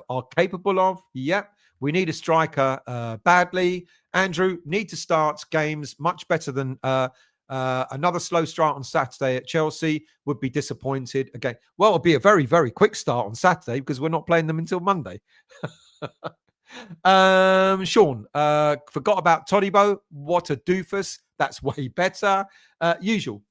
are capable of. Yep. We need a striker badly. Andrew, need to start games much better than another slow start on Saturday at Chelsea. Would be disappointed again. Well, it'll be a very, very quick start on Saturday because we're not playing them until Monday. Sean, forgot about Todibo. What a doofus. That's way better. Usual.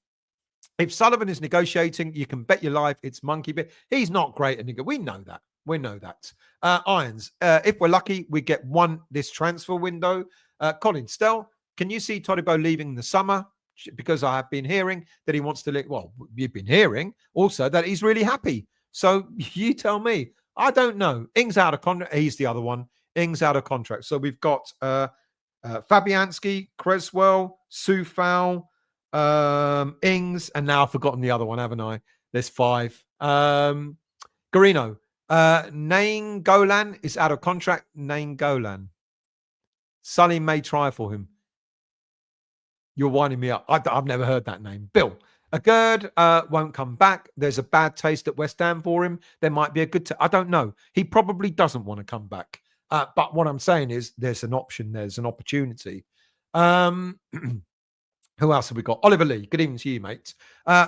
If Sullivan is negotiating, you can bet your life it's monkey bit. He's not great at We know that. We know that. Irons, if we're lucky, we get one this transfer window. Colin Stell, can you see Todibo leaving in the summer? Because I have been hearing that he wants to leave. Well, you've been hearing also that he's really happy. So you tell me. I don't know. Ings out of contract. He's the other one. Ings out of contract. So we've got Fabianski, Creswell, Soufal, Ings, and now I've forgotten the other one, haven't I? There's 5. Garino. Nain Golan is out of contract. Nain Golan. Sully may try for him. You're winding me up. I've never heard that name. Bill. Agurd won't come back. There's a bad taste at West Ham for him. There might be a good... I don't know. He probably doesn't want to come back. But what I'm saying is there's an option. There's an opportunity. Who else have we got? Oliver Lee. Good evening to you, mate.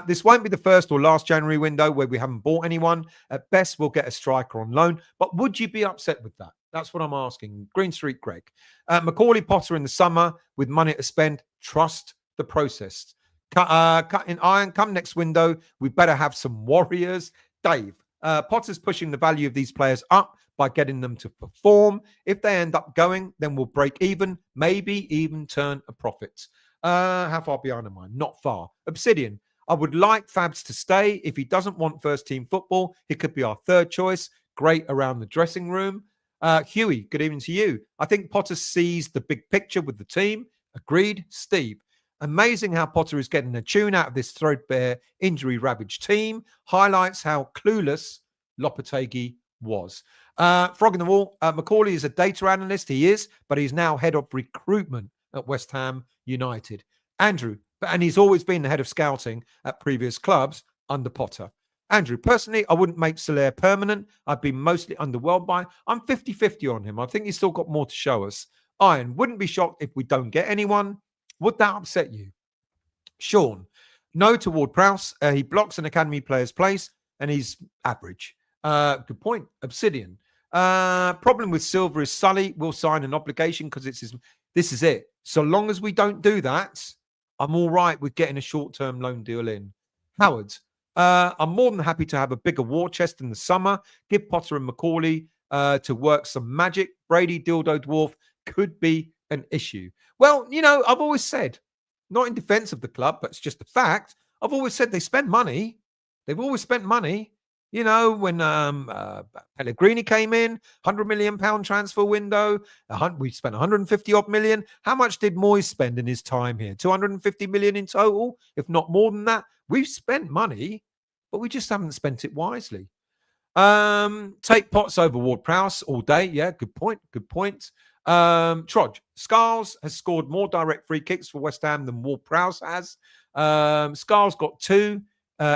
This won't be the first or last January window where we haven't bought anyone. At best, we'll get a striker on loan. But would you be upset with that? That's what I'm asking. Green Street Greg. Macaulay Potter in the summer with money to spend. Trust the process. Cut in iron. Come next window, we better have some warriors. Dave. Potter's pushing the value of these players up by getting them to perform. If they end up going, then we'll break even. Maybe even turn a profit. How far behind am I? Not far. Obsidian. I would like Fabs to stay. If he doesn't want first team football, he could be our third choice. Great around the dressing room. Huey, good evening to you. I think Potter sees the big picture with the team. Agreed. Steve. Amazing how Potter is getting a tune out of this threadbare, injury-ravaged team. Highlights how clueless Lopetegui was. Frog in the wall. Macaulay is a data analyst. He is, but he's now head of recruitment at West Ham United. Andrew, and he's always been the head of scouting at previous clubs under Potter. Andrew, personally, I wouldn't make Soler permanent. I've been mostly underwhelmed by. I'm 50-50 on him. I think he's still got more to show us. Iron, wouldn't be shocked if we don't get anyone. Would that upset you? Sean, no toward Prowse. He blocks an academy player's place and he's average. Good point. Obsidian. Problem with Silver is Sully will sign an obligation because it's his. This is it. So long as we don't do that, I'm all right with getting a short-term loan deal in. Howard, I'm more than happy to have a bigger war chest in the summer. Give Potter and Macaulay to work some magic. Brady Dildo Dwarf could be an issue? Well, I've always said, not in defense of the club, but it's just a fact. I've always said they spend money. They've always spent money. When Pellegrini came in, £100 million transfer window, we spent 150 odd million. How much did Moyes spend in his time here? 250 million in total, if not more than that. We've spent money, but we just haven't spent it wisely. Take Potts over Ward-Prowse all day. Yeah, good point. Good point. Troj, Scarles has scored more direct free kicks for West Ham than Ward-Prowse has. Scarles got 2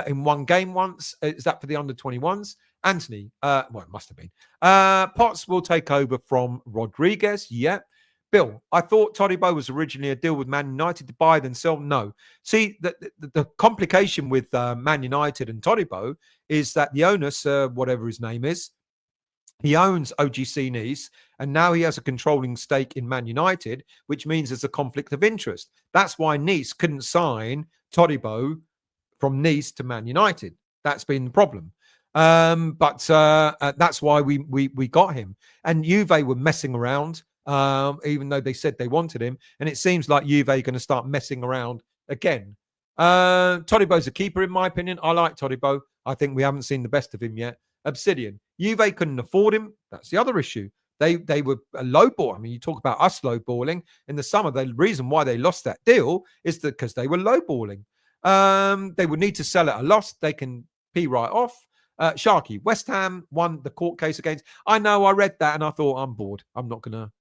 in one game once. Is that for the under-21s? Anthony, it must have been. Potts will take over from Rodriguez. Yeah. Bill, I thought Todibo was originally a deal with Man United to buy then sell. No. See, the complication with Man United and Todibo is that the onus, whatever his name is, he owns OGC Nice, and now he has a controlling stake in Man United, which means there's a conflict of interest. That's why Nice couldn't sign Todibo from Nice to Man United. That's been the problem. But that's why we got him. And Juve were messing around, even though they said they wanted him. And it seems like Juve are going to start messing around again. Todibo's a keeper, in my opinion. I like Todibo. I think we haven't seen the best of him yet. Obsidian. Juve couldn't afford him. That's the other issue. They were a lowball. I mean, you talk about us lowballing. In the summer, the reason why they lost that deal is because they were lowballing. They would need to sell at a loss. They can pee right off. Sharky, West Ham won the court case against. I know, I read that and I thought, I'm bored. I'm not going to.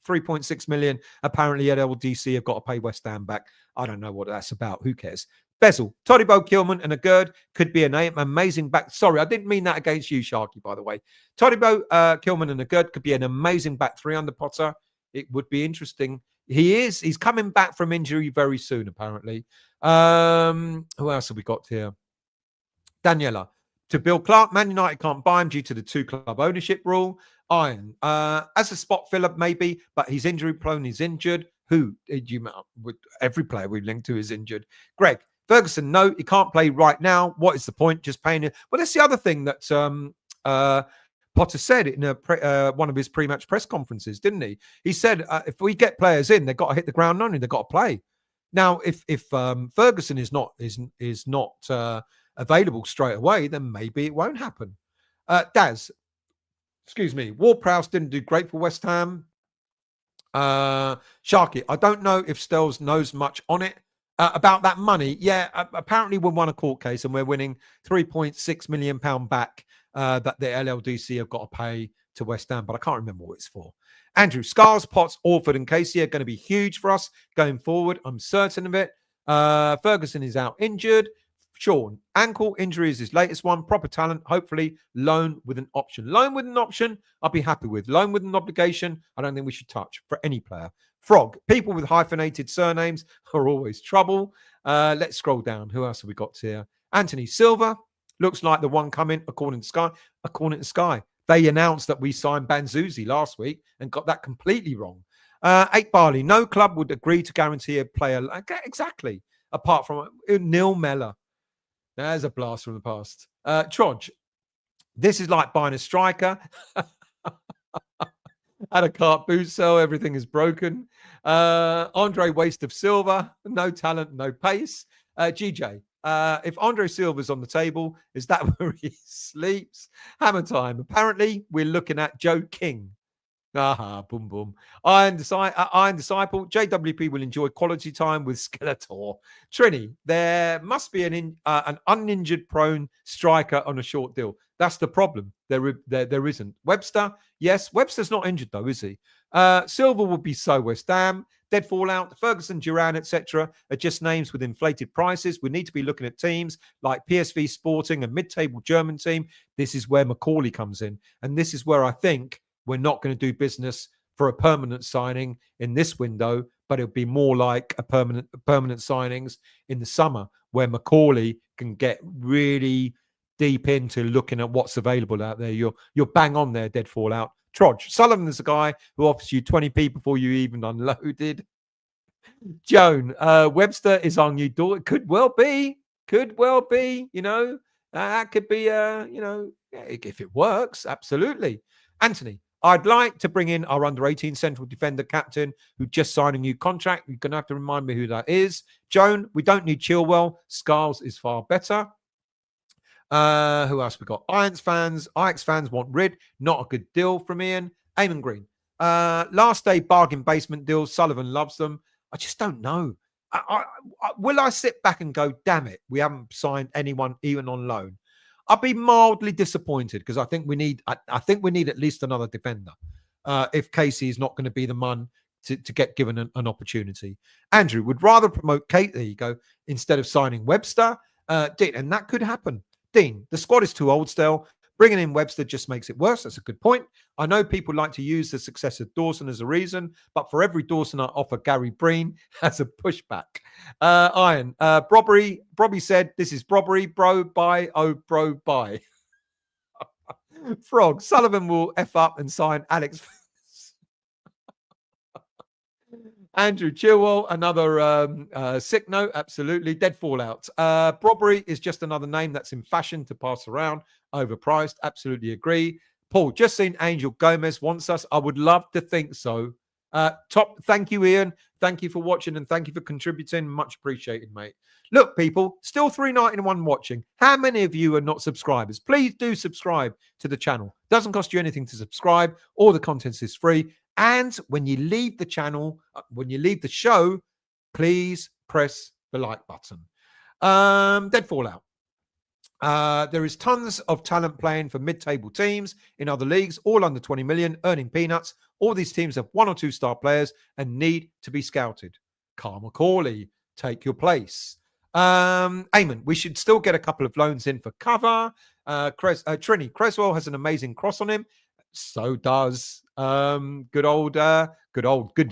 3.6 million. Apparently, at LDC have got to pay West Ham back. I don't know what that's about. Who cares? Bezel, Todibo, Kilman, and a Gerd could be an amazing back. Sorry, I didn't mean that against you, Sharky, by the way. Todibo, Kilman, and a Gerd could be an amazing back 3 under Potter. It would be interesting. He's coming back from injury very soon, apparently. Who else have we got here? Daniela. To Bill Clark, Man United can't buy him due to the 2-club ownership rule. Iron. As a spot filler, maybe, but he's injury prone, he's injured. Who? Every player we link to is injured. Greg. Ferguson, no, he can't play right now. What is the point? Just paying it. Well, that's the other thing that Potter said in one of his pre-match press conferences, didn't he? He said, if we get players in, they've got to hit the ground running. They've got to play. Now, if Ferguson is not available straight away, then maybe it won't happen. Daz, excuse me, Ward-Prowse didn't do great for West Ham. Sharky, I don't know if Stells knows much on it. About that money, yeah, apparently we won a court case and we're winning £3.6 million back that the LLDC have got to pay to West Ham, but I can't remember what it's for. Andrew, Scarles, Potts, Orford and Casey are going to be huge for us going forward. I'm certain of it. Ferguson is out injured. Sean, ankle injury is his latest one. Proper talent, hopefully loan with an option. Loan with an option, I'll be happy with. Loan with an obligation, I don't think we should touch for any player. Frog, people with hyphenated surnames are always trouble. Let's scroll down. Who else have we got here? Anthony Silva, looks like the one coming according to Sky. According to Sky, they announced that we signed Banzuzi last week and got that completely wrong. 8 Barley, no club would agree to guarantee a player. Exactly. Apart from Neil Mellor. There's a blast from the past. Troj, this is like buying a striker. At a cart boot sale, everything is broken. Andre, waste of silver. No talent, no pace. GJ, if Andre Silva's on the table, is that where he sleeps? Hammer time. Apparently, we're looking at Joe King. Aha, boom, boom. Iron Disciple. JWP will enjoy quality time with Skeletor. Trini, there must be an uninjured prone striker on a short deal. That's the problem. There isn't. Webster, yes. Webster's not injured though, is he? Silver will be so West Ham. Deadfall out. Ferguson, Duran, etc. are just names with inflated prices. We need to be looking at teams like PSV Sporting, a mid-table German team. This is where Macaulay comes in. And this is where I think we're not going to do business for a permanent signing in this window, but it'll be more like a permanent signings in the summer where Macaulay can get really deep into looking at what's available out there. You're bang on there, Deadfall out. Troj, Sullivan is a guy who offers you 20p before you even unloaded. Joan, Webster is on you. It could well be. You know, that could be. You know, if it works, absolutely. Anthony, I'd like to bring in our under-18 central defender captain who just signed a new contract. You're going to have to remind me who that is. Joan, we don't need Chilwell. Scarles is far better. Who else we got? Ajax fans want Rid. Not a good deal from Ian. Eamon Green. Last day bargain basement deals. Sullivan loves them. I just don't know. Will I sit back and go, damn it, we haven't signed anyone even on loan? I'll be mildly disappointed because I think we need at least another defender. If Casey is not going to be the man to get given an opportunity. Andrew would rather promote Kate. There you go. Instead of signing Webster. Dean, and that could happen. Dean, the squad is too old still. Bringing in Webster just makes it worse. That's a good point. I know people like to use the success of Dawson as a reason, but for every Dawson I offer, Gary Breen has a pushback. Iron, Brobby said, this is Brobbery, bro, bye, oh, bro, bye. Frog, Sullivan will F up and sign Alex. Andrew Chilwell, another sick note, absolutely. Dead fallout. Brobbery is just another name that's in fashion to pass around. Overpriced, absolutely agree. Paul, just seen Angel Gomez wants us. I would love to think so. Thank you, Ian. Thank you for watching and thank you for contributing. Much appreciated, mate. Look, people, still 391 watching. How many of you are not subscribers? Please do subscribe to the channel. Doesn't cost you anything to subscribe. All the content is free. And when you leave the channel, when you leave the show, please press the like button. Dead fallout. There is tons of talent playing for mid-table teams in other leagues, all under 20 million, earning peanuts. All these teams have 1 or 2 star players and need to be scouted. Carl McCauley, take your place. Eamon, we should still get a couple of loans in for cover. Trini, Creswell has an amazing cross on him. So does good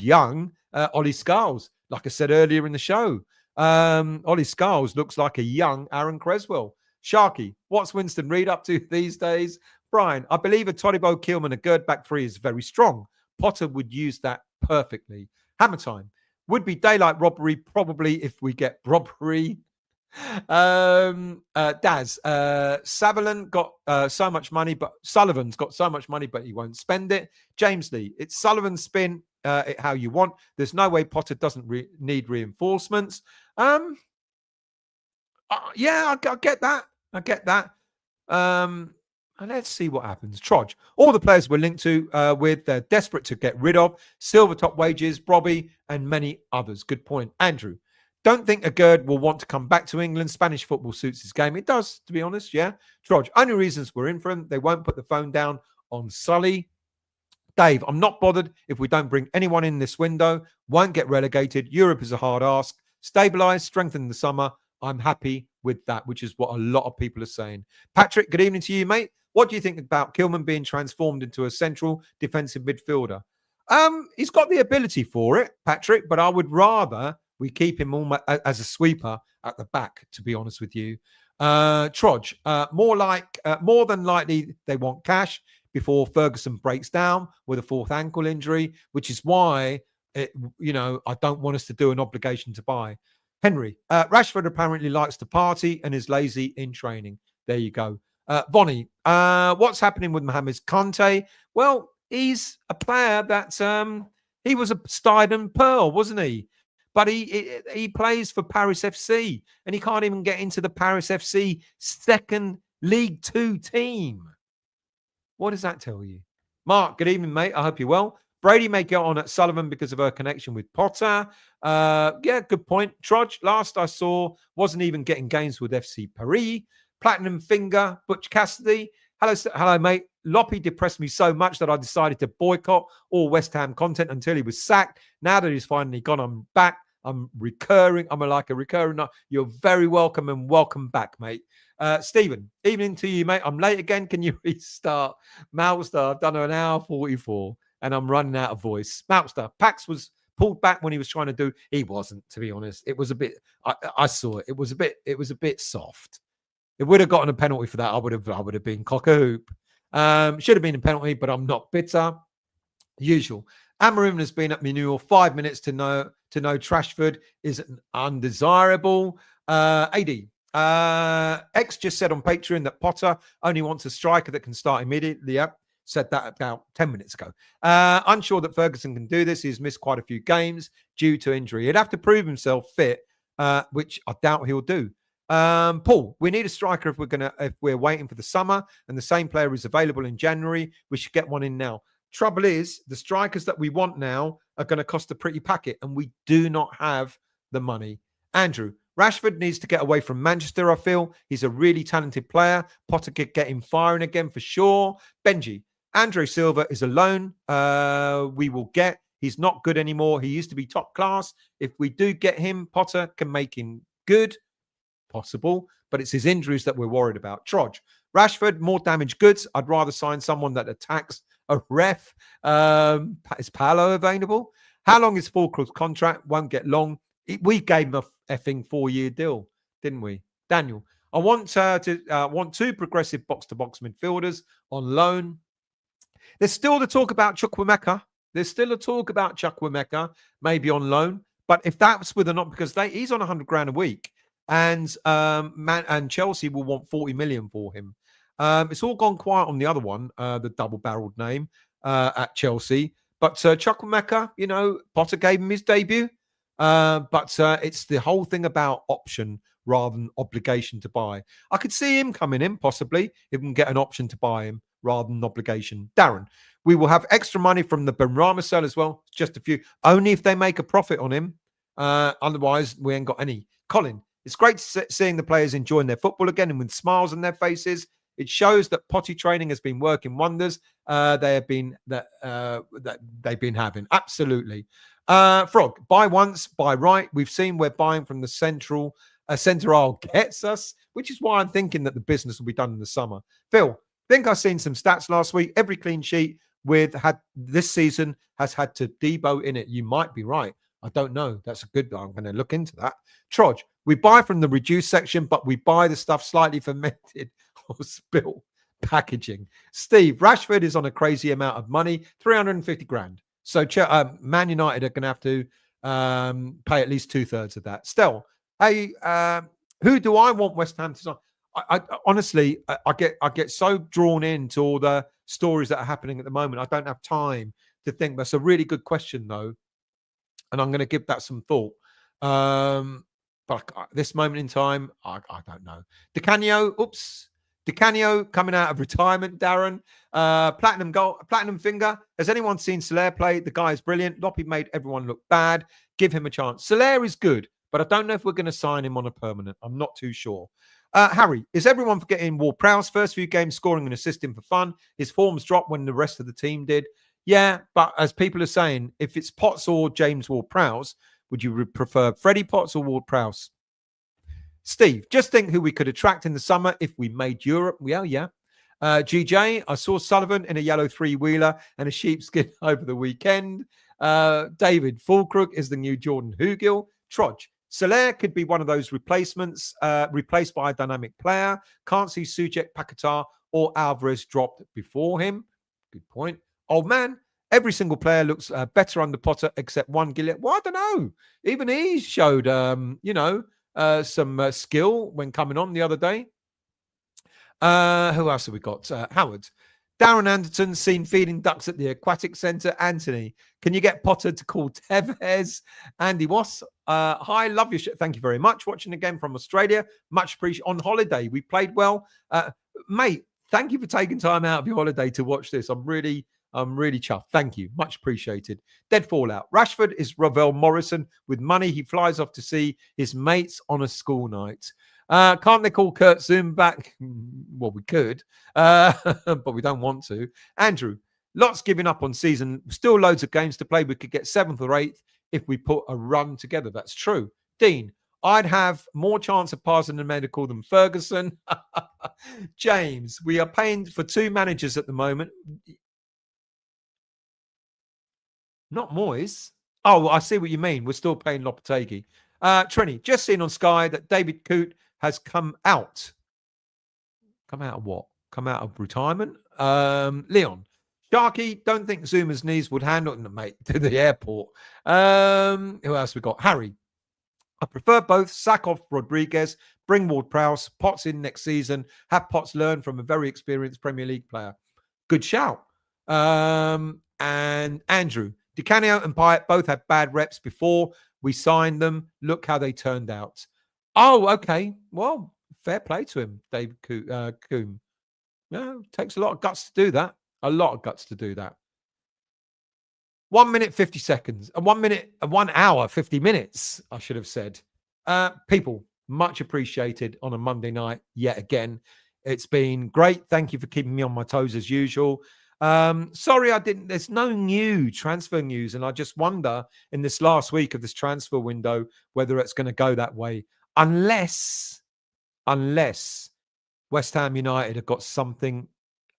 young Ollie Scarles. Like I said earlier in the show, Ollie Scarles looks like a young Aaron Creswell. Sharky, what's Winston Reid up to these days? Brian, I believe a Todibo, Kilman, a Gerd back three is very strong. Potter would use that perfectly. Hammer time. Would be daylight robbery, probably, if we get robbery. Daz, Sullivan's got so much money, but he won't spend it. James Lee, it's Sullivan's spin it how you want. There's no way Potter doesn't need reinforcements. Yeah, I get that. And let's see what happens. Trodge, all the players we're linked to they're desperate to get rid of. Silver top wages, Brobby, and many others. Good point. Andrew, don't think Agerd will want to come back to England. Spanish football suits his game. It does, to be honest, yeah. Trodge, only reasons we're in for him, they won't put the phone down on Sully. Dave, I'm not bothered if we don't bring anyone in this window. Won't get relegated. Europe is a hard ask. Stabilise, strengthen the summer. I'm happy with that, which is what a lot of people are saying. Patrick, good evening to you, mate. What do you think about Kilman being transformed into a central defensive midfielder? He's got the ability for it, Patrick, but I would rather we keep him as a sweeper at the back, to be honest with you. Trodge, more than likely they want cash before Ferguson breaks down with a 4th ankle injury, which is why, I don't want us to do an obligation to buy. Henry, Rashford apparently likes to party and is lazy in training. There you go. Bonnie, what's happening with Mohamed Kante? Well, he's a player that he was a Stuyden Pearl, wasn't he? But he plays for Paris FC and he can't even get into the Paris FC second League 2 team. What does that tell you? Mark, good evening, mate. I hope you're well. Brady may get on at Sullivan because of her connection with Potter. Yeah, good point. Trudge, last I saw, wasn't even getting games with FC Paris. Platinum Finger, Butch Cassidy. Hello, mate. Loppy depressed me so much that I decided to boycott all West Ham content until he was sacked. Now that he's finally gone, I'm back. I'm recurring. I'm like a recurring. You're very welcome and welcome back, mate. Stephen, evening to you, mate. I'm late again. Can you restart? Malstar, I've done an hour 44 and I'm running out of voice. Malstar, Pax was pulled back when he was trying to do. He wasn't, to be honest. It was a bit. I saw it. It was a bit soft. It would have gotten a penalty for that. I would have been cock a hoop. Should have been a penalty, but I'm not bitter. Usual. Amarim has been at Minuel 5 minutes to know Trashford is undesirable. AD. X just said on Patreon that Potter only wants a striker that can start immediately. Yep. Said that about 10 minutes ago. Unsure that Ferguson can do this. He's missed quite a few games due to injury. He'd have to prove himself fit, which I doubt he'll do. Paul, we need a striker if we're waiting for the summer and the same player is available in January. We should get one in now. Trouble is, the strikers that we want now are going to cost a pretty packet, and we do not have the money. Andrew, Rashford needs to get away from Manchester, I feel. He's a really talented player. Potter could get him firing again for sure. Benji, Andre Silva is a loan we will get. He's not good anymore. He used to be top class. If we do get him, Potter can make him good. Possible, but it's his injuries that we're worried about. Trodge, Rashford, more damaged goods. I'd rather sign someone that attacks a ref. Is Paolo available? How long is Fulcrum's contract? Won't get long. We gave him a effing 4-year deal, didn't we? Daniel, I want two progressive box-to-box midfielders on loan. There's still the talk about Chukwuemeka. Maybe on loan. But if that's with or not, because he's on 100 grand a week, and Chelsea will want 40 million for him. It's all gone quiet on the other one, the double-barreled name at Chelsea. But Chukwuemeka, Potter gave him his debut. But it's the whole thing about option rather than obligation to buy. I could see him coming in, possibly, if we can get an option to buy him rather than obligation. Darren, we will have extra money from the Benrahma sale as well. Just a few. Only if they make a profit on him. Otherwise, we ain't got any. Colin, it's great seeing the players enjoying their football again and with smiles on their faces. It shows that potty training has been working wonders. They've been having. Absolutely. Frog, buy once, buy right. We've seen where buying from the central centre aisle gets us, which is why I'm thinking that the business will be done in the summer. Phil, I think I've seen some stats last week. Every clean sheet this season has had to Debo in it. You might be right. I don't know. That's a good. I'm going to look into that. Trodge, we buy from the reduced section, but we buy the stuff slightly fermented or spill packaging. Steve, Rashford is on a crazy amount of money, 350 grand. So Man United are going to have to pay at least 2/3 of that. Still, hey, who do I want West Ham to sign? I honestly, I get so drawn into all the stories that are happening at the moment. I don't have time to think. That's a really good question, though, and I'm going to give that some thought. But at this moment in time, I don't know. DiCanio coming out of retirement, Darren. Platinum finger. Has anyone seen Soler play? The guy is brilliant. Loppy made everyone look bad. Give him a chance. Soler is good, but I don't know if we're going to sign him on a permanent. I'm not too sure. Harry, is everyone forgetting Ward-Prowse? First few games scoring and assisting for fun. His forms dropped when the rest of the team did. Yeah, but as people are saying, if it's Potts or James Ward-Prowse, would you prefer Freddie Potts or Ward-Prowse? Steve, just think who we could attract in the summer if we made Europe. Well, yeah. GJ, I saw Sullivan in a yellow 3-wheeler and a sheepskin over the weekend. David, Fulcrook is the new Jordan Hugill. Trodge, Soler could be one of those replacements, replaced by a dynamic player. Can't see Suchek, Paquetá, or Alvarez dropped before him. Good point. Old man, every single player looks better under Potter except one Gillett. Well, I don't know. Even he showed, some skill when coming on the other day. Who else have we got? Howard. Darren Anderton seen feeding ducks at the aquatic centre. Anthony, can you get Potter to call Tevez? Andy Wass. Hi, love your show. Thank you very much. Watching again from Australia. Much appreciated. On holiday, we played well. Mate, thank you for taking time out of your holiday to watch this. I'm really chuffed. Thank you. Much appreciated. Dead Fallout. Rashford is Ravel Morrison. With money, he flies off to see his mates on a school night. Can't they call Kurt Zoom back? Well, we could, but we don't want to. Andrew, lots giving up on season. Still loads of games to play. We could get 7th or 8th if we put a run together. That's true. Dean, I'd have more chance of passing the medical than Ferguson. James, we are paying for 2 managers at the moment. Not Moyes. Oh, I see what you mean. We're still paying Lopetegui. Trini, just seen on Sky that David Coote has come out. Come out of what? Come out of retirement? Leon. Sharky, don't think Zuma's knees would handle it, mate, to the airport. Who else we got? Harry. I prefer both. Sack off Rodriguez, bring Ward-Prowse, Potts in next season, have Potts learn from a very experienced Premier League player. Good shout. And Andrew, Di Canio and Pyatt both had bad reps before we signed them. Look how they turned out. Oh, okay. Well, fair play to him, Dave Coombe. Yeah, takes a lot of guts to do that. A lot of guts to do that. 1 minute, 50 seconds. 1 minute, 1 hour, 50 minutes, I should have said. People, much appreciated on a Monday night yet again. It's been great. Thank you for keeping me on my toes as usual. Sorry, there's no new transfer news. And I just wonder in this last week of this transfer window whether it's going to go that way. Unless West Ham United have got something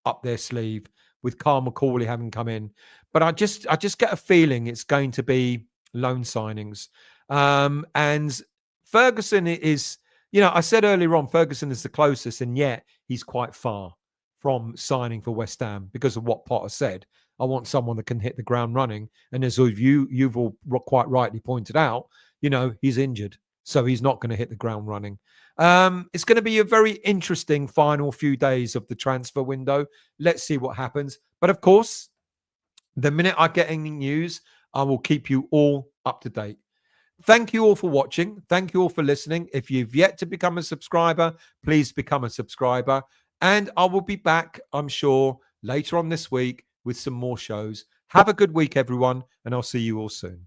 up their sleeve with Carl McCauley having come in. But I just get a feeling it's going to be loan signings. And Ferguson is, I said earlier on, Ferguson is the closest, and yet he's quite far from signing for West Ham because of what Potter said. I want someone that can hit the ground running. And as you've all quite rightly pointed out, he's injured. So he's not going to hit the ground running. It's going to be a very interesting final few days of the transfer window. Let's see what happens. But of course, the minute I get any news, I will keep you all up to date. Thank you all for watching. Thank you all for listening. If you've yet to become a subscriber, please become a subscriber. And I will be back, I'm sure, later on this week with some more shows. Have a good week, everyone, and I'll see you all soon.